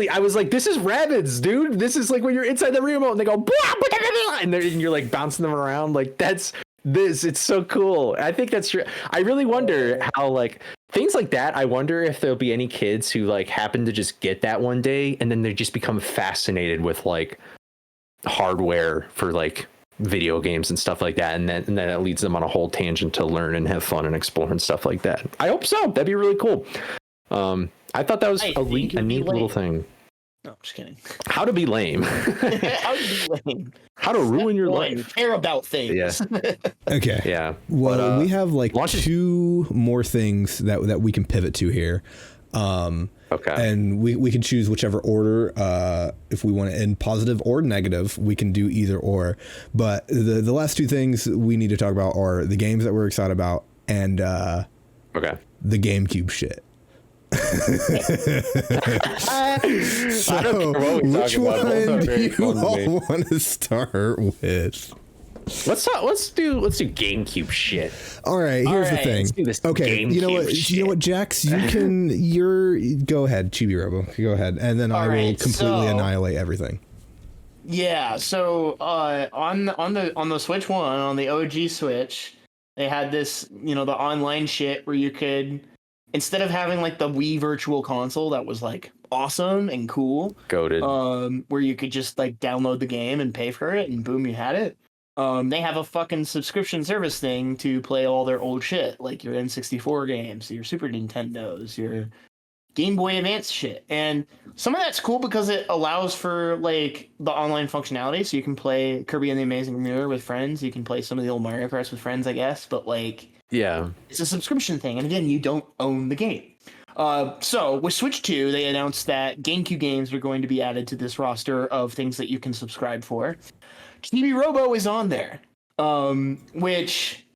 I was like, "This is rabbits, dude. This is like when you're inside the remote and they go blah, blah, blah, blah, and you're like bouncing them around. Like that's this. It's so cool. I think that's true. I really wonder how like things like that. I wonder if there'll be any kids who like happen to just get that one day and then they just become fascinated with like hardware for like video games and stuff like that, and then it leads them on a whole tangent to learn and have fun and explore and stuff like that. I hope so. That'd be really cool. I thought that was a neat little thing. No, I'm just kidding. How to be lame. How to be lame. How to ruin your life. Care about things. Yeah. Okay. Yeah. Well, we have like launches- 2 more things that we can pivot to here. Okay. And we can choose whichever order. If we want to end positive or negative, we can do either or. But the last 2 things we need to talk about are the games that we're excited about and okay. the GameCube shit. So, which one do you all want to start with? Let's do GameCube shit. All right, here's the thing. Let's do this okay, you know what, Jax, go ahead, Chibi Robo, go ahead, and then I will completely annihilate everything. Yeah, so on the Switch 1, on the OG Switch, they had this, the online shit where you could, instead of having like the Wii Virtual Console that was like awesome and cool, goated, where you could just like download the game and pay for it, and boom, you had it. They have a fucking subscription service thing to play all their old shit, like your N64 games, your Super Nintendos, your Game Boy Advance shit. And some of that's cool because it allows for like the online functionality, so you can play Kirby and the Amazing Mirror with friends, you can play some of the old Mario Karts with friends, I guess, but like, yeah, it's a subscription thing, and again, you don't own the game. So with Switch 2, they announced that GameCube games are going to be added to this roster of things that you can subscribe for. Chibi Robo is on there, which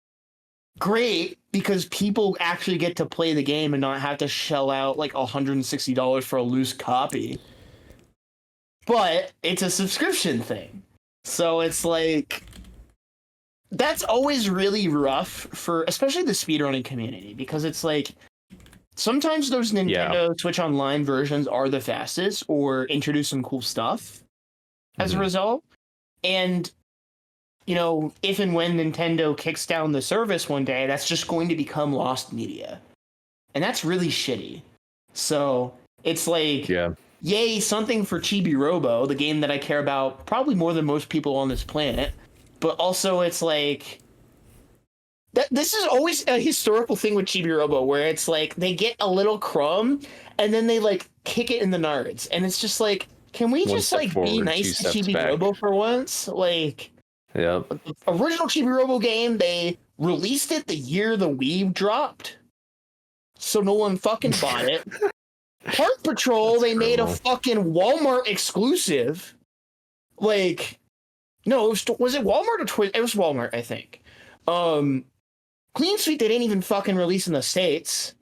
great, because people actually get to play the game and not have to shell out like $160 for a loose copy. But it's a subscription thing, so it's like, that's always really rough for especially the speedrunning community, because it's like sometimes those Nintendo Switch Online versions are the fastest or introduce some cool stuff as a result. And, if and when Nintendo kicks down the service one day, that's just going to become lost media. And that's really shitty. So it's like, yay, something for Chibi Robo, the game that I care about probably more than most people on this planet. But also it's like, this is always a historical thing with Chibi Robo, where it's like they get a little crumb and then they like kick it in the nards. And it's just like, can we just like be nice to Chibi Robo for once? Like, the original Chibi Robo game, they released it the year the Wii dropped, so no one fucking bought it. Park Patrol, they made a fucking Walmart exclusive. Like, no, was it Walmart or Twitter? It was Walmart, I think. Clean Sweep, they didn't even fucking release in the States.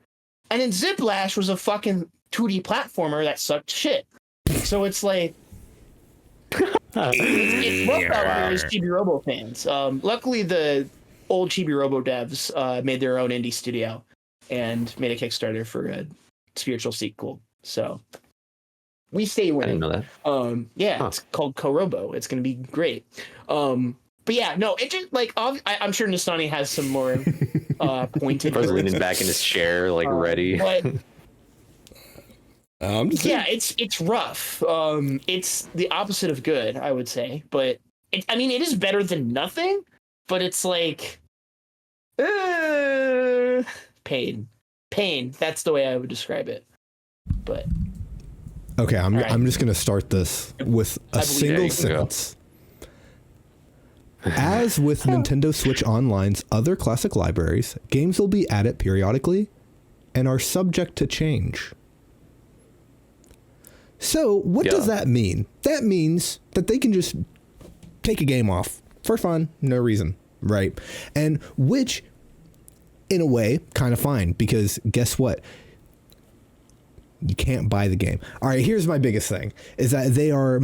And then Ziplash was a fucking 2D platformer that sucked shit. So it's like, it's rough out for those Chibi Robo fans. Luckily, the old Chibi Robo devs made their own indie studio and made a Kickstarter for a spiritual sequel. So we stay winning. I didn't know that. It's called Co-Robo. It's going to be great. But yeah, no, it just like I'm sure Nestani has some more pointed. I was leaning back in his chair, like ready. But it's rough. It's the opposite of good, I would say. But it is better than nothing. But it's like pain. That's the way I would describe it. But okay, I'm just gonna start this with a single sentence. As with Nintendo Switch Online's other classic libraries, games will be added periodically and are subject to change. So what does that mean? That means that they can just take a game off for fun, no reason, right? And which, in a way, kind of fine, because guess what? You can't buy the game. All right, here's my biggest thing, is that they're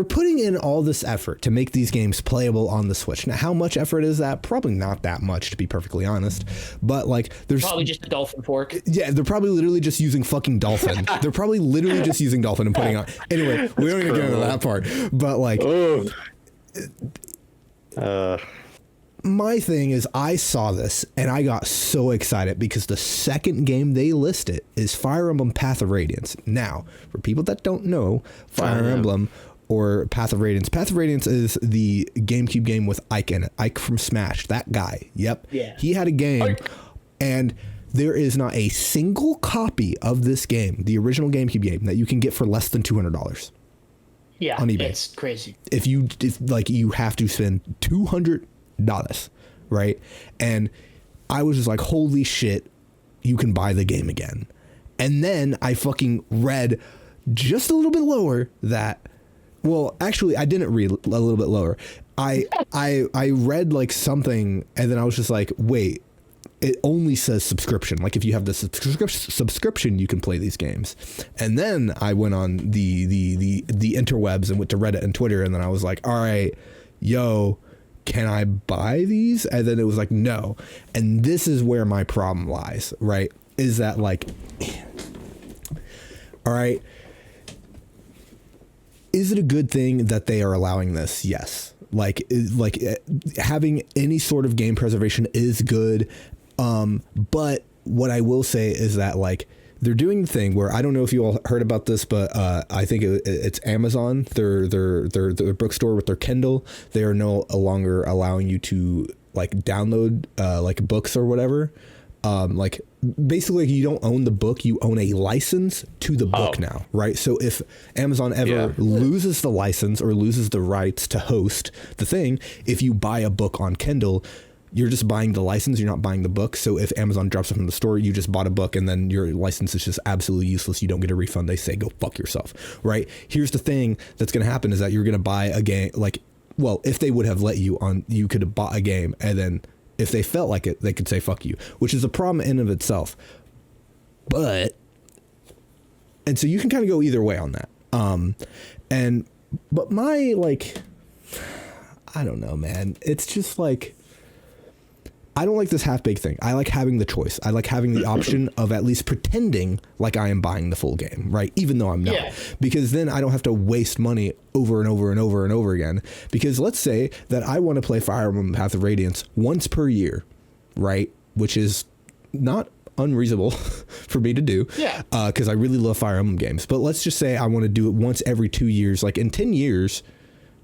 putting in all this effort to make these games playable on the Switch. Now, how much effort is that? Probably not that much, to be perfectly honest. But like, there's probably just a dolphin fork. Yeah, they're probably literally just using fucking dolphin. They're probably literally just using dolphin and putting on. Anyway, we don't even get into that part. But like, my thing is, I saw this and I got so excited because the second game they listed is Fire Emblem Path of Radiance. Now, for people that don't know, Fire Emblem or Path of Radiance is the GameCube game with Ike in it. Ike from Smash, that guy. Yep. Yeah. He had a game and there is not a single copy of this game, the original GameCube game, that you can get for less than $200. Yeah, on eBay. It's crazy. If you have to spend $200, right? And I was just like, holy shit, you can buy the game again. And then I fucking read just a little bit lower that, well, actually I didn't read a little bit lower. I read like something, and then I was just like, wait, it only says subscription. Like if you have the subscription, you can play these games. And then I went on the interwebs and went to Reddit and Twitter, and then I was like, all right, yo, can I buy these? And then it was like, no. And this is where my problem lies, right? Is that like, all right, is it a good thing that they are allowing this? Yes. Like having any sort of game preservation is good. But what I will say is that like they're doing the thing where, I don't know if you all heard about this, but I think it's Amazon, their bookstore with their Kindle. They are no longer allowing you to like download like books or whatever. Like basically you don't own the book, you own a license to the book now, right? So if Amazon ever loses the license or loses the rights to host the thing, if you buy a book on Kindle, you're just buying the license, you're not buying the book. So if Amazon drops it from the store, you just bought a book, and then your license is just absolutely useless. You don't get a refund. They say, go fuck yourself, right? Here's the thing that's going to happen is that you're going to buy a game, like, well, if they would have let you on, you could have bought a game, and then if they felt like it, they could say fuck you, which is a problem in of itself. And so you can kind of go either way on that. But my, like, I don't know, man. It's just like, I don't like this half-baked thing. I like having the choice. I like having the option of at least pretending like I am buying the full game, right? Even though I'm not. Yeah. Because then I don't have to waste money over and over and over and over again. Because let's say that I want to play Fire Emblem Path of Radiance once per year, right? Which is not unreasonable for me to do. Yeah. Because I really love Fire Emblem games. But let's just say I want to do it once every 2 years. Like in 10 years,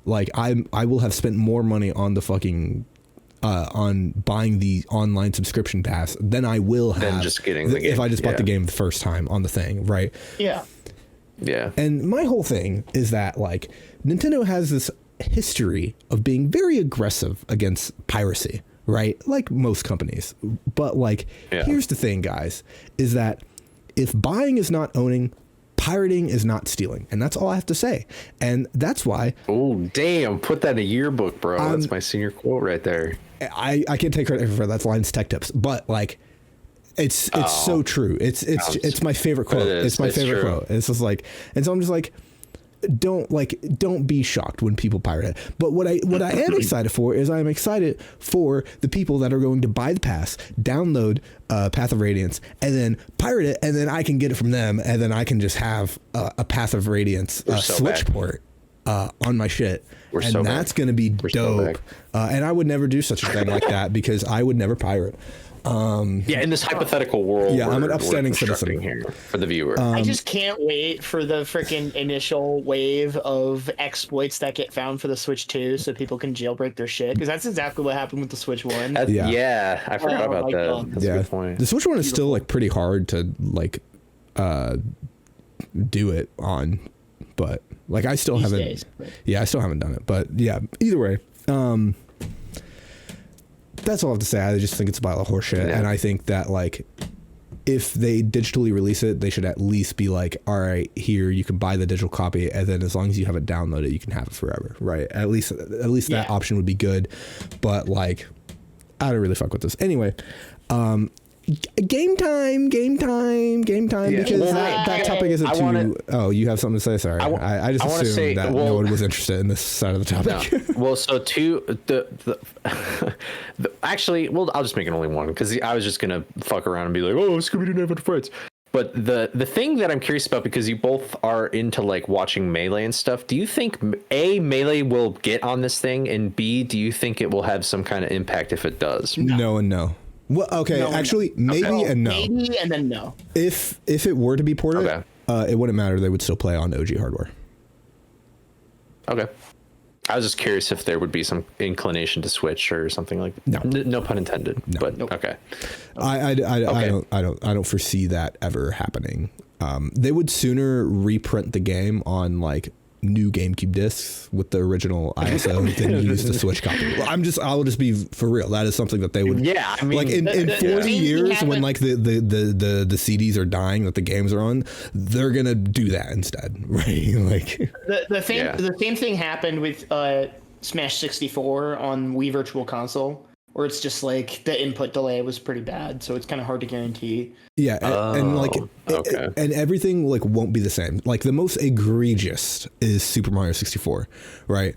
like I will have spent more money on the fucking... on buying the online subscription pass than I will have than just getting the game. If I just bought the game the first time on the thing, right? Yeah. Yeah. And my whole thing is that like Nintendo has this history of being very aggressive against piracy, right? Like most companies. But like, here's the thing, guys, is that if buying is not owning, pirating is not stealing. And that's all I have to say. And that's why. Oh, damn. Put that in a yearbook, bro. That's my senior quote right there. I can't take credit for that. That's Lions Tech Tips. But like, it's so true. It's my favorite quote. It's my favorite quote. It's just like, and so I'm just like, don't be shocked when people pirate it. But what I am excited for is I'm excited for the people that are going to buy the pass, download Path of Radiance, and then pirate it, and then I can get it from them, and then I can just have a Path of Radiance Switch port on my shit. And that's going to be dope. And I would never do such a thing like that because I would never pirate. In this hypothetical world, I'm an upstanding citizen here for the viewer. I just can't wait for the freaking initial wave of exploits that get found for the Switch 2 so people can jailbreak their shit, because that's exactly what happened with the Switch 1. I forgot about that. That's a good point. The Switch 1 is still like pretty hard to like do it on, but like I still haven't done it. But yeah, either way, that's all I have to say. I just think it's a pile of horseshit, and I think that like if they digitally release it, they should at least be like, all right, here you can buy the digital copy, and then as long as you have it downloaded, you can have it forever, right? At least that option would be good. But like, I don't really fuck with this anyway. Game time, because that topic isn't too. Oh, you have something to say? Sorry, I just assumed that no one was interested in this side of the topic. No. Well, so actually, I'll just make it only one because I was just gonna fuck around and be like, oh, Scooby-Doo never friends. But the thing that I'm curious about, because you both are into like watching Melee and stuff, do you think A, Melee will get on this thing, and B, do you think it will have some kind of impact if it does? No and no. Well, okay, actually, maybe and no. Maybe and then no. If it were to be ported, it wouldn't matter. They would still play on OG hardware. Okay. I was just curious if there would be some inclination to switch or something like that. No. No pun intended. No. But okay. I don't foresee that ever happening. They would sooner reprint the game on like new GameCube discs with the original ISO than use the Switch copy. I'll just be for real. That is something that they would. Yeah, I mean, like in 40 years when like the CDs are dying that the games are on, they're gonna do that instead, right? Like the same thing happened with Smash 64 on Wii Virtual Console, where it's just like the input delay was pretty bad, so it's kind of hard to guarantee. Yeah, and like and everything like won't be the same. Like the most egregious is Super Mario 64, right?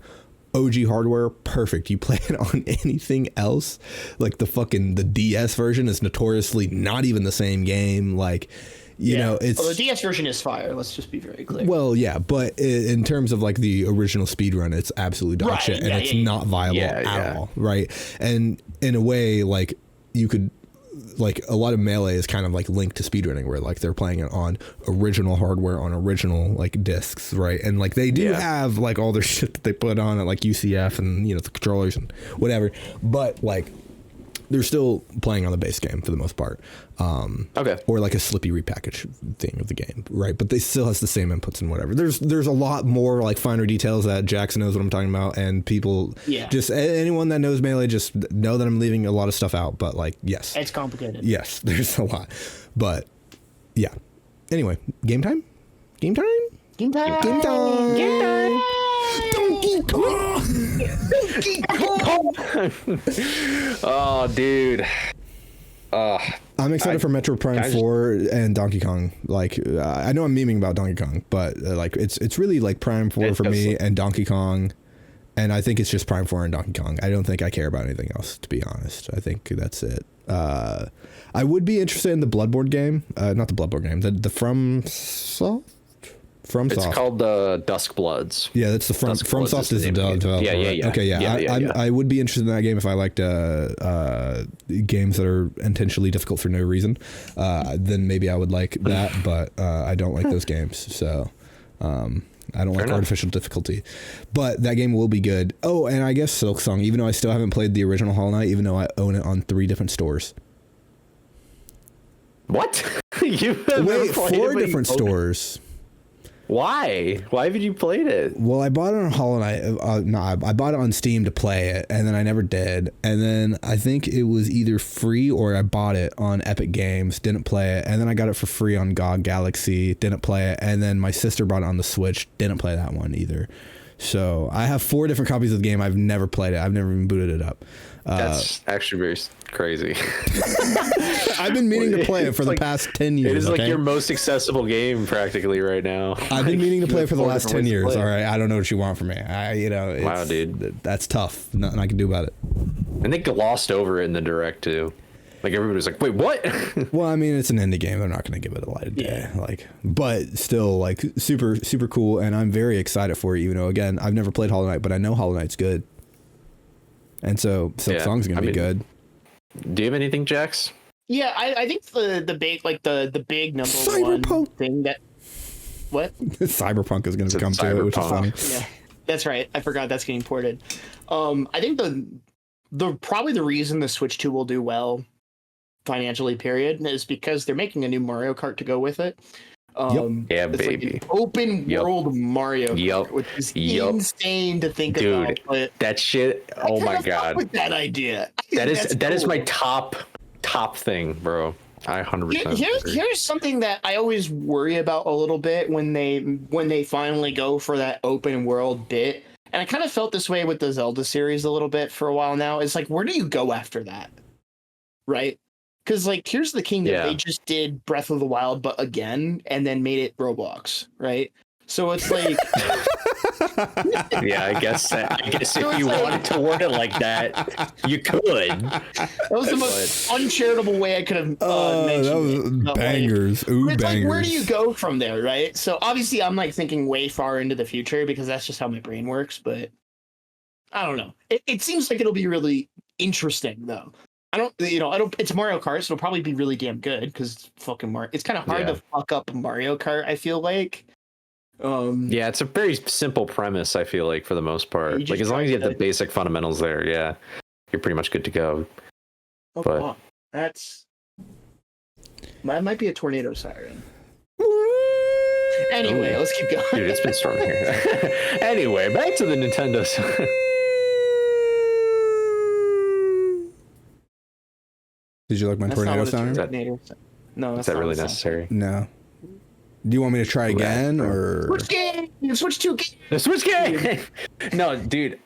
OG hardware, perfect. You play it on anything else, like the DS version is notoriously not even the same game. Like, you know, it's the DS version is fire. Let's just be very clear. Well, yeah, but in terms of like the original speedrun, it's absolute dog shit, and it's not viable at all, right? And in a way, like you could. Like a lot of Melee is kind of like linked to speedrunning, where like they're playing it on original hardware on original like discs, right? And like they do have like all their shit that they put on at like UCF and you know the controllers and whatever, but like they're still playing on the base game for the most part. Or like a slippy repackage thing of the game, right? But they still has the same inputs and whatever. There's a lot more like finer details that Jackson knows what I'm talking about, and people just anyone that knows Melee just know that I'm leaving a lot of stuff out. But like, yes, it's complicated. Yes, there's a lot, but yeah. Anyway, game time. Donkey Kong. Oh, dude. I'm excited for Metro Prime 4 and Donkey Kong. Like, I know I'm memeing about Donkey Kong, but like it's really like Prime 4 for me and Donkey Kong. And I think it's just Prime 4 and Donkey Kong. I don't think I care about anything else, to be honest. I think that's it. I would be interested in the Bloodborne game. Not the Bloodborne game. The FromSoft? It's called the Dusk Bloods. Yeah, that's the FromSoft is the developer. Yeah. Okay, I would be interested in that game if I liked games that are intentionally difficult for no reason. Then maybe I would like that, but I don't like those games. So I don't like artificial difficulty. But that game will be good. Oh, and I guess Silksong, even though I still haven't played the original Hollow Knight, even though I own it on 3 different stores. What? Wait, 4 different stores. Why? Why haven't you played it? Well, I bought it on Hollow Knight. I bought it on Steam to play it, and then I never did. And then I think it was either free or I bought it on Epic Games, didn't play it. And then I got it for free on GOG Galaxy, didn't play it. And then my sister bought it on the Switch, didn't play that one either. So I have 4 different copies of the game. I've never played it. I've never even booted it up. That's actually very crazy. I've been meaning to play it for the past 10 years. It is like your most accessible game practically right now. I've been meaning to play it for the last 10 years. All right. I don't know what you want from me. Wow, dude. That's tough. Nothing I can do about it. And they glossed over it in the direct too. Like everybody was like, wait, what? Well, I mean, it's an indie game. They're not going to give it a light of day. Like, but still, like, super, super cool. And I'm very excited for it. Even though, again, I've never played Hollow Knight, but I know Hollow Knight's good. And so Silksong's going to be good. Do you have anything, Jax? Yeah, I think the big the big number one thing that Cyberpunk is going to come to it, which is funny. Yeah, that's right. I forgot that's getting ported. I think probably the reason the Switch 2 will do well financially, period, is because they're making a new Mario Kart to go with it. Yeah, it's baby. like an open world Mario Kart, which is insane to think about. But that shit. Oh my god, with that idea. That is my top thing, bro. I 100%. Here's something that I always worry about a little bit when they finally go for that open world bit. And I kind of felt this way with the Zelda series a little bit for a while now. It's like, where do you go after that? Right? Because, like, here's the Kingdom. They just did Breath of the Wild, but again, and then made it Roblox, right? So it's like... Yeah, I guess if you wanted to word it like that, you could. That was the most uncharitable way I could have mentioned that was bangers. Like, it's like, where do you go from there, right? So obviously I'm like thinking way far into the future because that's just how my brain works, but I don't know. It seems like it'll be really interesting though. It's Mario Kart, so it'll probably be really damn good because fucking Mario. It's kind of hard to fuck up Mario Kart, I feel like. Yeah, it's a very simple premise, I feel like, for the most part. Like, as long as you have the basic fundamentals there, yeah, you're pretty much good to go. Oh, but wow. That might be a tornado siren. Anyway, let's keep going. Dude, it's been storming here. Anyway, back to the Nintendo. Did you like my tornado siren? No, is that really necessary? No. Do you want me to try again, or Switch game? Switch to game. The Switch game. No, dude.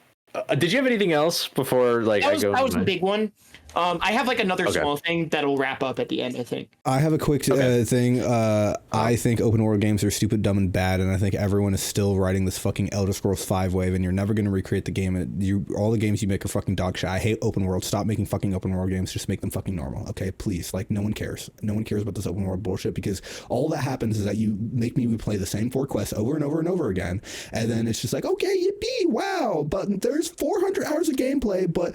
Did you have anything else before that was a big one. I have like another small thing that'll wrap up at the end, I think. I have a quick thing. I think open world games are stupid, dumb, and bad, and I think everyone is still riding this fucking Elder Scrolls 5 wave, and you're never going to recreate the game. All the games you make are fucking dog shit. I hate open world. Stop making fucking open world games. Just make them fucking normal, okay? Please. Like, no one cares. No one cares about this open world bullshit, because all that happens is that you make me replay the same 4 quests over and over and over again, and then it's just like, okay, yippee, wow, but there's 400 hours of gameplay, but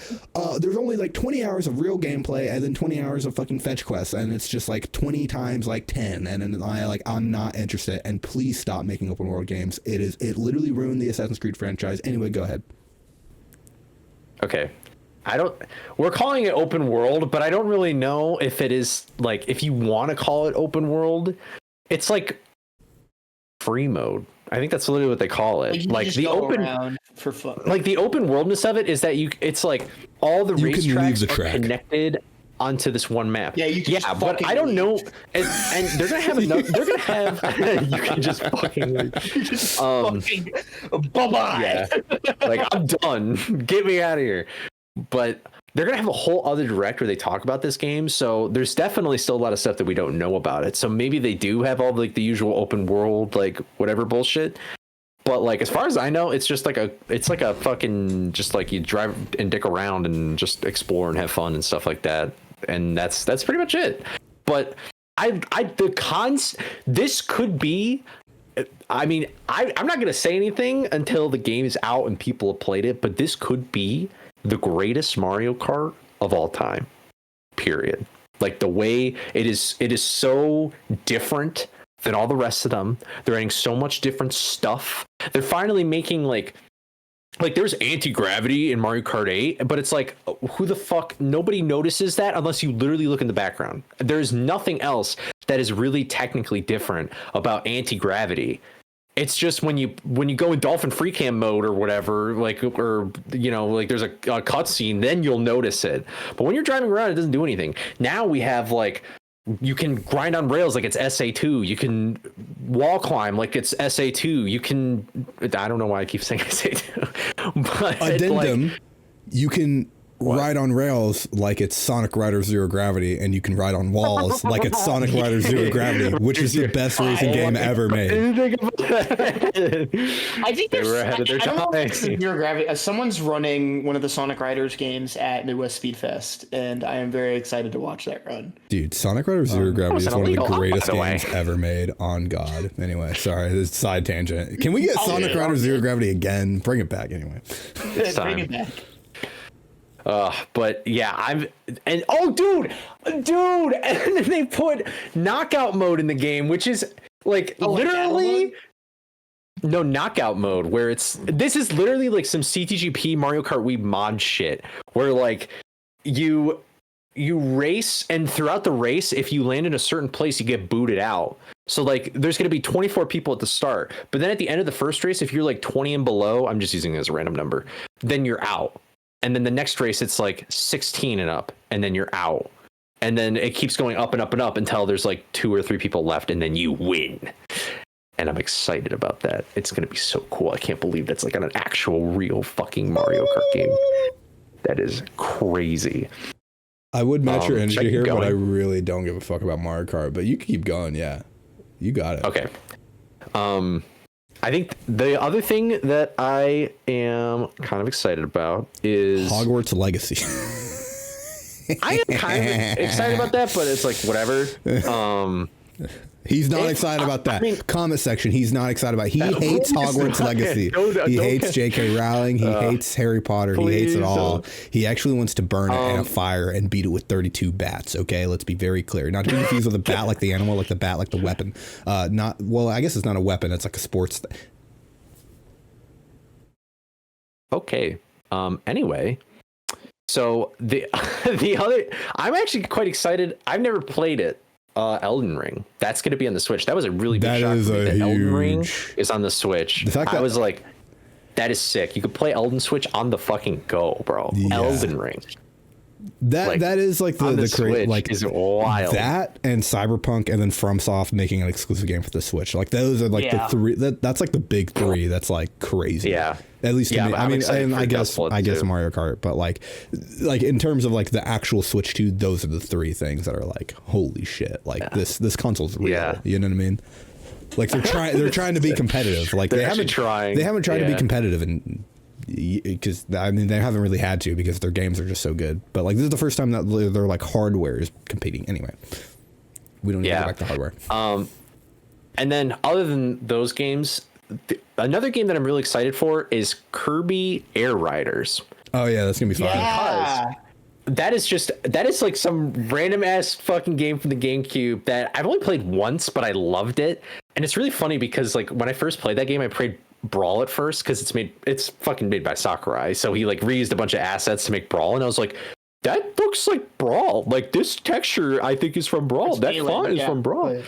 there's only like 20 hours of real gameplay and then 20 hours of fucking fetch quests, and it's just like 20 times like 10, and then I'm not interested. And please stop making open world games. It literally ruined the Assassin's Creed franchise. Anyway, go ahead. Okay. We're calling it open world, but I don't really know if it is, like, if you want to call it open world, it's like free mode. I think that's literally what they call it. Like the open for fun. Like the open worldness of it is that it's like all the racetracks are connected onto this one map. Yeah, you can just but I don't know, and they're gonna have enough. They're gonna have. You can just fucking. Bye bye. Yeah, like, I'm done. Get me out of here. But they're gonna have a whole other direct where they talk about this game, so there's definitely still a lot of stuff that we don't know about it. So maybe they do have all like the usual open world, like whatever bullshit. But like, as far as I know, it's just like a fucking, just like you drive and dick around and just explore and have fun and stuff like that. And that's pretty much it. But this could be. I mean, I'm not gonna say anything until the game is out and people have played it. But this could be the greatest Mario Kart of all time, period. Like, the way it is so different than all the rest of them. They're adding so much different stuff. They're finally making like there's anti-gravity in Mario Kart 8, but it's like, who the fuck, nobody notices that unless you literally look in the background. There's nothing else that is really technically different about anti-gravity. It's just when you go in dolphin free cam mode or whatever, like, or, you know, like there's a cutscene, then you'll notice it. But when you're driving around, it doesn't do anything. Now we have like, you can grind on rails like it's SA2. You can wall climb like it's SA2. You can, I don't know why I keep saying SA2. But addendum, you can ride on rails like it's Sonic Rider Zero Gravity, and you can ride on walls like it's Sonic Rider Zero Gravity, which is the best racing game ever made. I think there's, I don't know if it's Zero Gravity. Someone's running one of the Sonic Riders games at Midwest Speed Fest, and I am very excited to watch that run. Dude, Sonic Rider Zero Gravity is one of the greatest games ever made, on God. Anyway, sorry, this is side tangent. Can we get Sonic Rider Zero Gravity again? Bring it back anyway. Bring it back. But yeah, dude, and then they put knockout mode in the game, which is like literally knockout mode, where this is literally like some CTGP Mario Kart Wii mod shit, where like you race, and throughout the race, if you land in a certain place, you get booted out. So like, there's going to be 24 people at the start, but then at the end of the first race, if you're like 20 and below, I'm just using it as a random number, then you're out. And then the next race, it's like 16 and up, and then you're out. And then it keeps going up and up and up until there's like 2 or 3 people left, and then you win. And I'm excited about that. It's going to be so cool. I can't believe that's like an actual real fucking Mario Kart game. That is crazy. I would match your energy here, but I really don't give a fuck about Mario Kart. But you can keep going, yeah. You got it. Okay. I think the other thing that I am kind of excited about is Hogwarts Legacy. I am kind of excited about that, but it's like whatever. He's not excited about that. Comment section. He's not excited about it. He hates Hogwarts Legacy. He hates J.K. Rowling. He hates Harry Potter. He hates it all. He actually wants to burn it in a fire and beat it with 32 bats. Okay, let's be very clear. Not to be confused with a bat like the animal, like the bat like the weapon. I guess it's not a weapon. It's like a sports thing. Okay. Anyway, so the other, I'm actually quite excited. I've never played it. Elden Ring. That's going to be on the Switch. That was a really big shock for me that Elden Ring is on the Switch. I was like, that is sick. You could play Elden Switch on the fucking go, bro. Yeah. Elden Ring. That is like the Switch like is wild. That and Cyberpunk, and then FromSoft making an exclusive game for the Switch. Like those are like the three. That's like the big three. That's like crazy. Yeah. At least to me. I mean, and I guess Mario Kart, but like in terms of like the actual Switch 2, those are the three things that are like holy shit. Like this console's real. Yeah. You know what I mean? Like they're trying to be competitive. Like they haven't tried to be competitive, and because I mean they haven't really had to because their games are just so good. But like this is the first time that their like hardware is competing. Anyway, we don't need to go back to hardware. And then other than those games, another game that I'm really excited for is Kirby Air Riders. Oh yeah, that's gonna be fun. Yeah. That is like some random ass fucking game from the GameCube that I've only played once, but I loved it. And it's really funny because like when I first played that game, I played Brawl at first because it's fucking made by Sakurai. So he like reused a bunch of assets to make Brawl, and I was like, that looks like Brawl. Like this texture, I think is from Brawl. That font is from Brawl.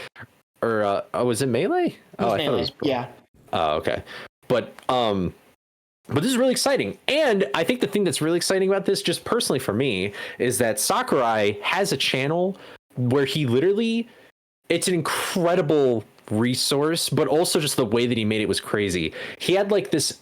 Or was it Melee? I thought it was Brawl. Yeah. Oh, okay. But this is really exciting. And I think the thing that's really exciting about this, just personally for me, is that Sakurai has a channel where he literally, it's an incredible resource, but also just the way that he made it was crazy. He had like this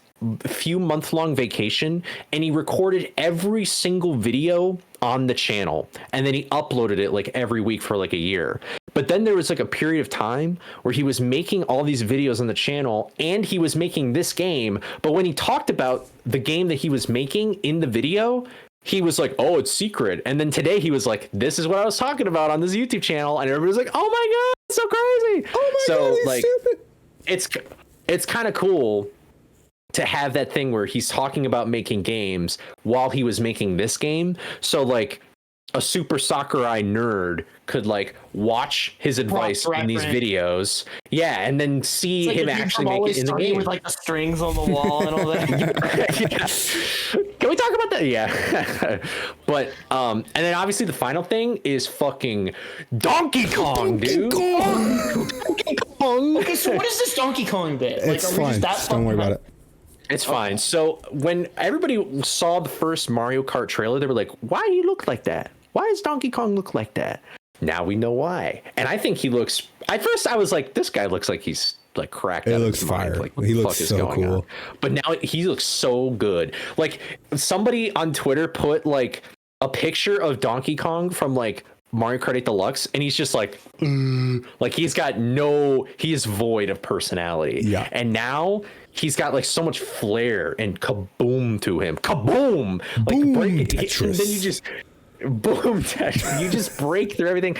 few month-long vacation, and he recorded every single video on the channel, and then he uploaded it like every week for like a year. But then there was like a period of time where he was making all these videos on the channel, and he was making this game, but when he talked about the game that he was making in the video, he was like, oh, it's secret. And then today he was like, this is what I was talking about on this YouTube channel, and everybody was like, oh my god, it's so crazy. Oh my god, he's like stupid. It's kind of cool to have that thing where he's talking about making games while he was making this game. So like a super Sakurai nerd could like watch his advice in these videos. Yeah. And then see like him actually make it in the game with like the strings on the wall and all that. Yeah. Can we talk about that? Yeah. But, and then obviously the final thing is fucking Donkey Kong, dude. Donkey Kong. Okay. So what is this Donkey Kong bit? Like, it's fine. Just don't worry about it. It's fine. So when everybody saw the first Mario Kart trailer, they were like, why do you look like that? Why does Donkey Kong look like that? Now we know why. And I think he looks, at first I was like, this guy looks like he's like cracked. It looks fire. Like, he looks so cool. On? But now he looks so good. Like somebody on Twitter put like a picture of Donkey Kong from like Mario Kart 8 Deluxe, and he's just like he is void of personality. Yeah. And now he's got like so much flair and kaboom to him. Kaboom! Boom, like Tetris. And then you just boom Tetris. You just break through everything.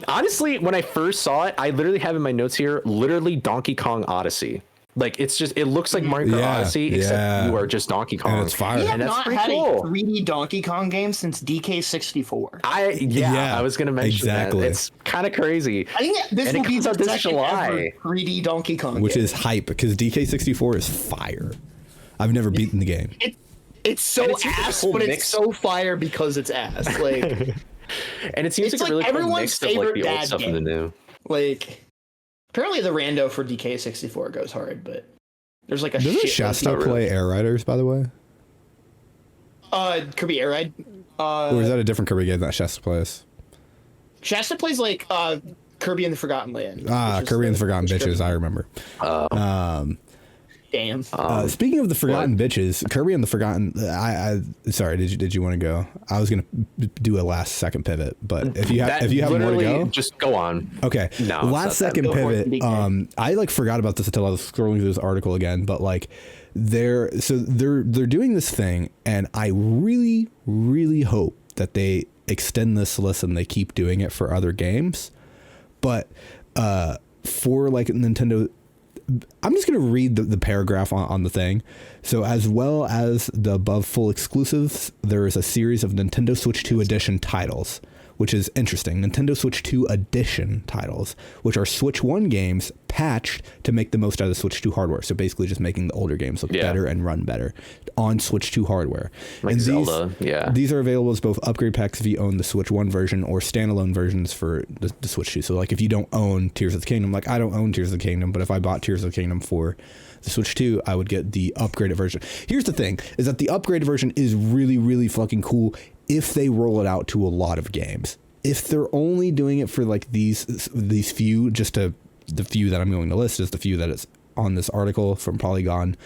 Honestly, when I first saw it, I literally have in my notes here, literally Donkey Kong Odyssey. Like it looks like Mario Kart Odyssey, except you are just Donkey Kong. And it's fire. We have not had a 3D Donkey Kong game since DK64. I was gonna mention that. It's kind of crazy. I think this will be the second ever 3D Donkey Kong which game. is hype because DK64 is fire. I've never beaten the game. It's so ass, but it's so fire because it's ass. Like, and it seems like a really cool mix of like the old stuff and the new. Like. Apparently the rando for DK64 goes hard, but there's like a Doesn't Shasta play Air Riders, by the way? Kirby Air Ride. Or is that a different Kirby game that Shasta plays? Shasta plays like Kirby and the Forgotten Land. Kirby and the Forgotten Bitches, I remember. Damn. Speaking of the Forgotten Bitches, Kirby and the Forgotten. Sorry, did you want to go? I was gonna do a last second pivot, but if you have more to go, just go on. Okay. No. Last second pivot. I like forgot about this until I was scrolling through this article again, but like they're doing this thing, and I really, really hope that they extend this list and they keep doing it for other games. But for like Nintendo. I'm just going to read the paragraph on the thing. So as well as the above full exclusives, there is a series of Nintendo Switch 2 Edition titles, which is interesting. Nintendo Switch 2 Edition titles, which are Switch 1 games patched to make the most out of the Switch 2 hardware. So basically just making the older games look better and run better on Switch 2 hardware. Like and Zelda, these are available as both upgrade packs if you own the Switch 1 version or standalone versions for the Switch 2. So like if you don't own Tears of the Kingdom, like I don't own Tears of the Kingdom, but if I bought Tears of the Kingdom for the Switch 2, I would get the upgraded version. Here's the thing, is that the upgraded version is really, really fucking cool if they roll it out to a lot of games. If they're only doing it for like these few, the few that I'm going to list is the few that is on this article from Polygon,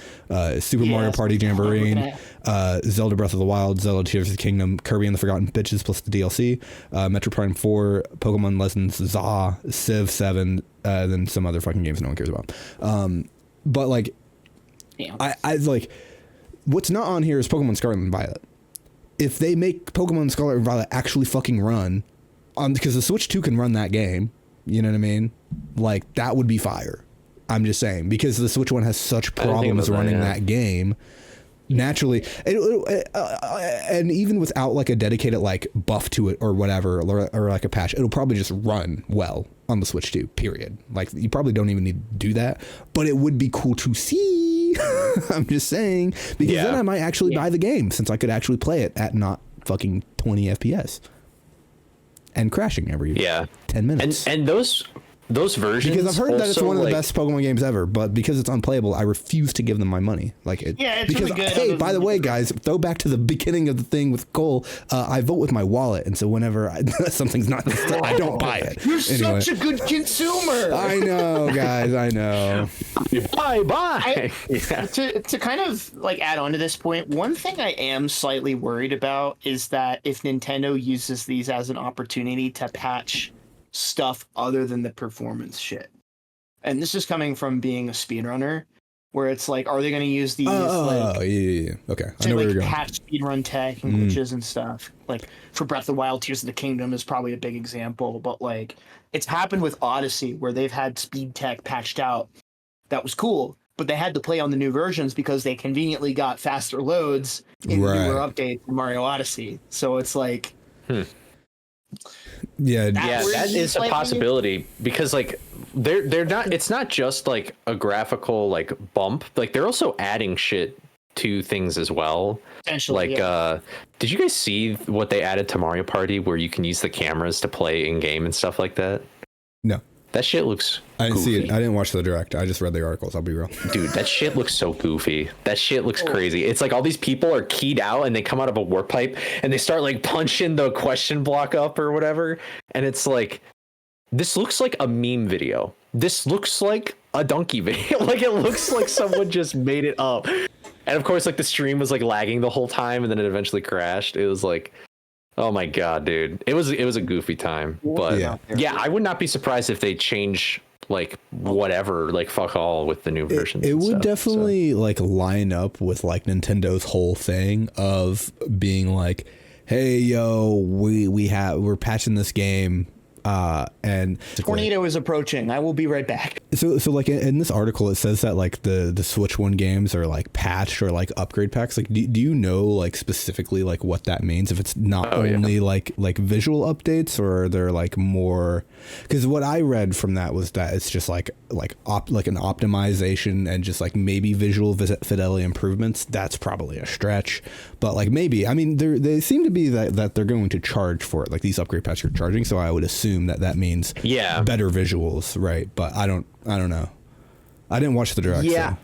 Super Mario Party Jamboree, Zelda Breath of the Wild, Zelda Tears of the Kingdom, Kirby and the Forgotten Bitches plus the DLC, Metro Prime 4, Pokemon Legends, ZA, Civ 7, then some other fucking games no one cares about. But like, I like, what's not on here is Pokemon Scarlet and Violet. If they make Pokemon Scarlet and Violet actually fucking run, because the Switch 2 can run that game, you know what I mean? Like, that would be fire. I'm just saying, because the Switch 1 has such problems running that game. Naturally, and even without like a dedicated like buff to it or whatever, or like a patch, it'll probably just run well on the Switch 2, period. Like, you probably don't even need to do that, but it would be cool to see. I'm just saying, because then I might actually buy the game, since I could actually play it at not fucking 20 FPS and crashing every 10 minutes. And those versions, because I've heard that it's one of the best Pokemon games ever, but because it's unplayable, I refuse to give them my money. Like, it's because really good. Hey, by the way, guys, throw back to the beginning of the thing with Cole. I vote with my wallet, and so whenever something's not, I don't buy it. You're such a good consumer. I know, guys. I know. Bye. To kind of like add on to this point, one thing I am slightly worried about is that if Nintendo uses these as an opportunity to patch stuff other than the performance shit, and this is coming from being a speedrunner, where it's like, are they going to use these okay, I know where you're going. Patch speedrun tech and glitches and stuff? Like for Breath of the Wild, Tears of the Kingdom is probably a big example, but like it's happened with Odyssey where they've had speed tech patched out that was cool, but they had to play on the new versions because they conveniently got faster loads in the newer updates in Mario Odyssey. So it's like that is a possibility, because like they're not, it's not just like a graphical like bump, like they're also adding shit to things as well. Like did you guys see what they added to Mario Party where you can use the cameras to play in game and stuff like that? No, that shit looks I didn't see it. I didn't watch the direct. I just read the articles. I'll be real. Dude, that shit looks so goofy. That shit looks crazy. It's like all these people are keyed out and they come out of a warp pipe and they start like punching the question block up or whatever. And it's like, this looks like a meme video. This looks like a donkey video. Like, it looks like someone just made it up. And of course, like the stream was like lagging the whole time and then it eventually crashed. It was like, oh my God, dude. It was a goofy time. But yeah, I would not be surprised if they change like whatever, like fuck all with the new versions. It would definitely like line up with like Nintendo's whole thing of being like, hey, yo, we're patching this game. And Tornado is approaching. I will be right back. So like in this article, it says that like the Switch 1 games are like patched or like upgrade packs. Like, do you know like specifically like what that means? If it's not only like visual updates, or are there like more? Because what I read from that was that it's just like an optimization and just like maybe visual fidelity improvements. That's probably a stretch, but like maybe. I mean, they seem to be that they're going to charge for it. Like these upgrade packs are charging, so I would assume that means better visuals, right? But I don't know. I didn't watch the direct. Yeah,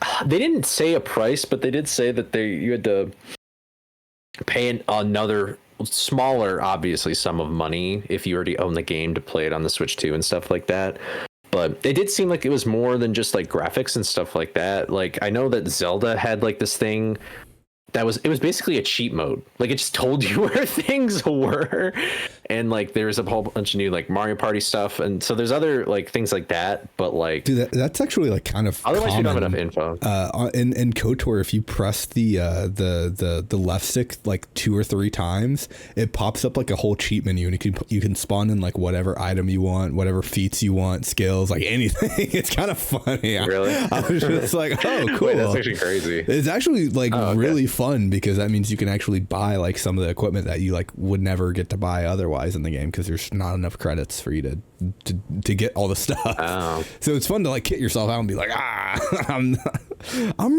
so. They didn't say a price, but they did say that you had to pay another smaller, obviously, sum of money if you already own the game to play it on the Switch 2 and stuff like that. But it did seem like it was more than just like graphics and stuff like that. Like, I know that Zelda had like this thing it was basically a cheat mode. Like, it just told you where things were. and like there's a whole bunch of new like Mario Party stuff, and so there's other like things like that. But like, dude, that's actually like kind of otherwise we don't have common. enough info. In KOTOR, if you press the left stick like 2 or 3 times, it pops up like a whole cheat menu, and you can spawn in like whatever item you want, whatever feats you want, skills, like anything. It's kind of funny. Really? I was just like, oh, cool. Wait, that's actually crazy. It's actually like really fun because that means you can actually buy like some of the equipment that you like would never get to buy otherwise in the game because there's not enough credits for you to get all the stuff. Oh. So it's fun to like kit yourself out and be like, I'm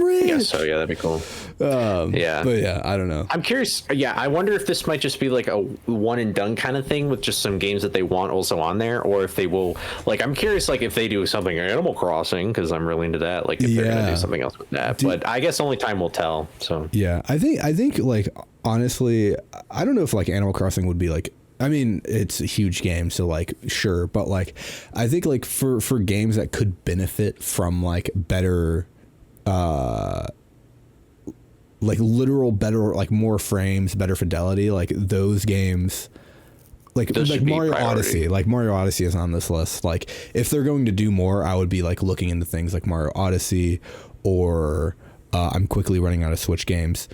rich. Yeah, so yeah, that'd be cool. Yeah, but yeah, I don't know. I'm curious. Yeah, I wonder if this might just be like a one and done kind of thing with just some games that they want also on there, or if they will like. I'm curious, like if they do something Animal Crossing because I'm really into that. Like if they're gonna do something else with that, but I guess only time will tell. So yeah, I think like honestly, I don't know if like Animal Crossing would be like. I mean, it's a huge game, so like sure, but like I think like for games that could benefit from like better like literal better like more frames, better fidelity, like those games like Mario Odyssey. Like Mario Odyssey is on this list. Like if they're going to do more, I would be like looking into things like Mario Odyssey or I'm quickly running out of Switch games.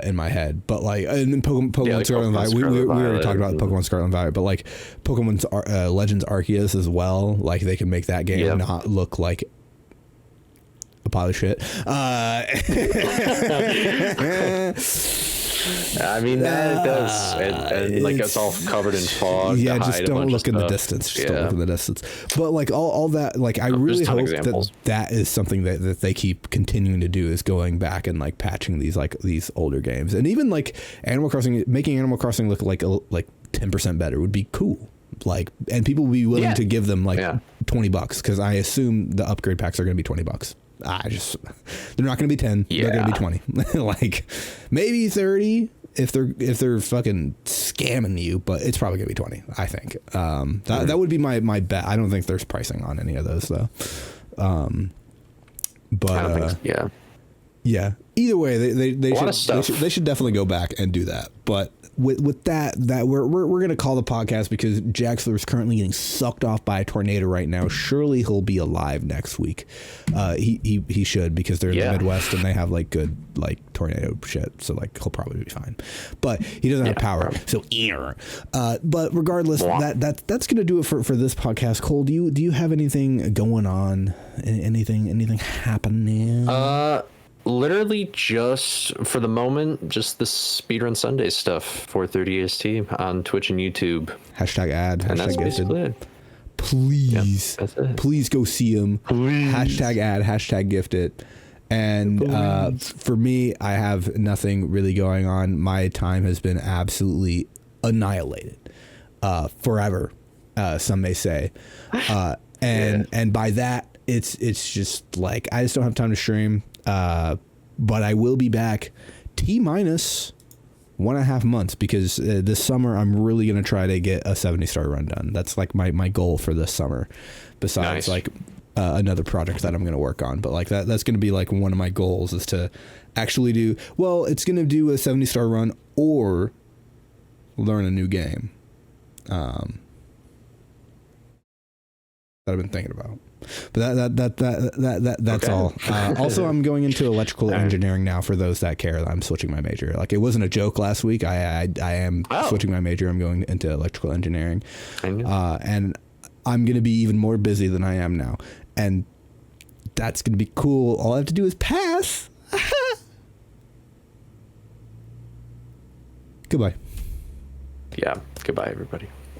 In my head, but like and then Pokemon like Scarlet and Violet, we already talked about Pokemon Scarlet and Violet, but like Pokemon's Legends Arceus as well, like they can make that game not look like a pile of shit. I mean that does, and like it's all covered in fog. Yeah, just don't look in the distance. Just don't look in the distance. But like all that, like I really hope that is something that they keep continuing to do is going back and like patching these older games, and even like Animal Crossing, making Animal Crossing look like 10% better would be cool. Like, and people will be willing to give them like $20 because I assume the upgrade packs are going to be $20. They're not going to be 10. They're going to be 20. Like maybe 30 if they're fucking scamming you, but it's probably going to be 20. I think that would be my bet. I don't think there's pricing on any of those though. But yeah. Either way, they should definitely go back and do that. But with that we're gonna call the podcast because Jaxler is currently getting sucked off by a tornado right now. Surely he'll be alive next week. He should because they're in the Midwest and they have like good like tornado shit. So like he'll probably be fine. But he doesn't have power. So but regardless, that's gonna do it for this podcast. Cole, do you have anything going on? Anything happening? Literally just for the moment, just the Speedrun Sunday stuff, 4:30 EST on Twitch and YouTube. #ad. And that's basically it. Please, please go see him. Please. #ad. #gifted. And for me, I have nothing really going on. My time has been absolutely annihilated forever. Some may say, and by that, it's just like I just don't have time to stream. But I will be back T-1.5 months because this summer I'm really going to try to get a 70-star run done. That's like my goal for this summer besides like another project that I'm going to work on. But like that's going to be like one of my goals is to actually it's going to do a 70-star run or learn a new game that I've been thinking about. But that's all. Also, I'm going into electrical engineering now. For those that care, I'm switching my major. Like it wasn't a joke last week. I am switching my major. I'm going into electrical engineering, and I'm going to be even more busy than I am now. And that's going to be cool. All I have to do is pass. Goodbye. Yeah. Goodbye, everybody.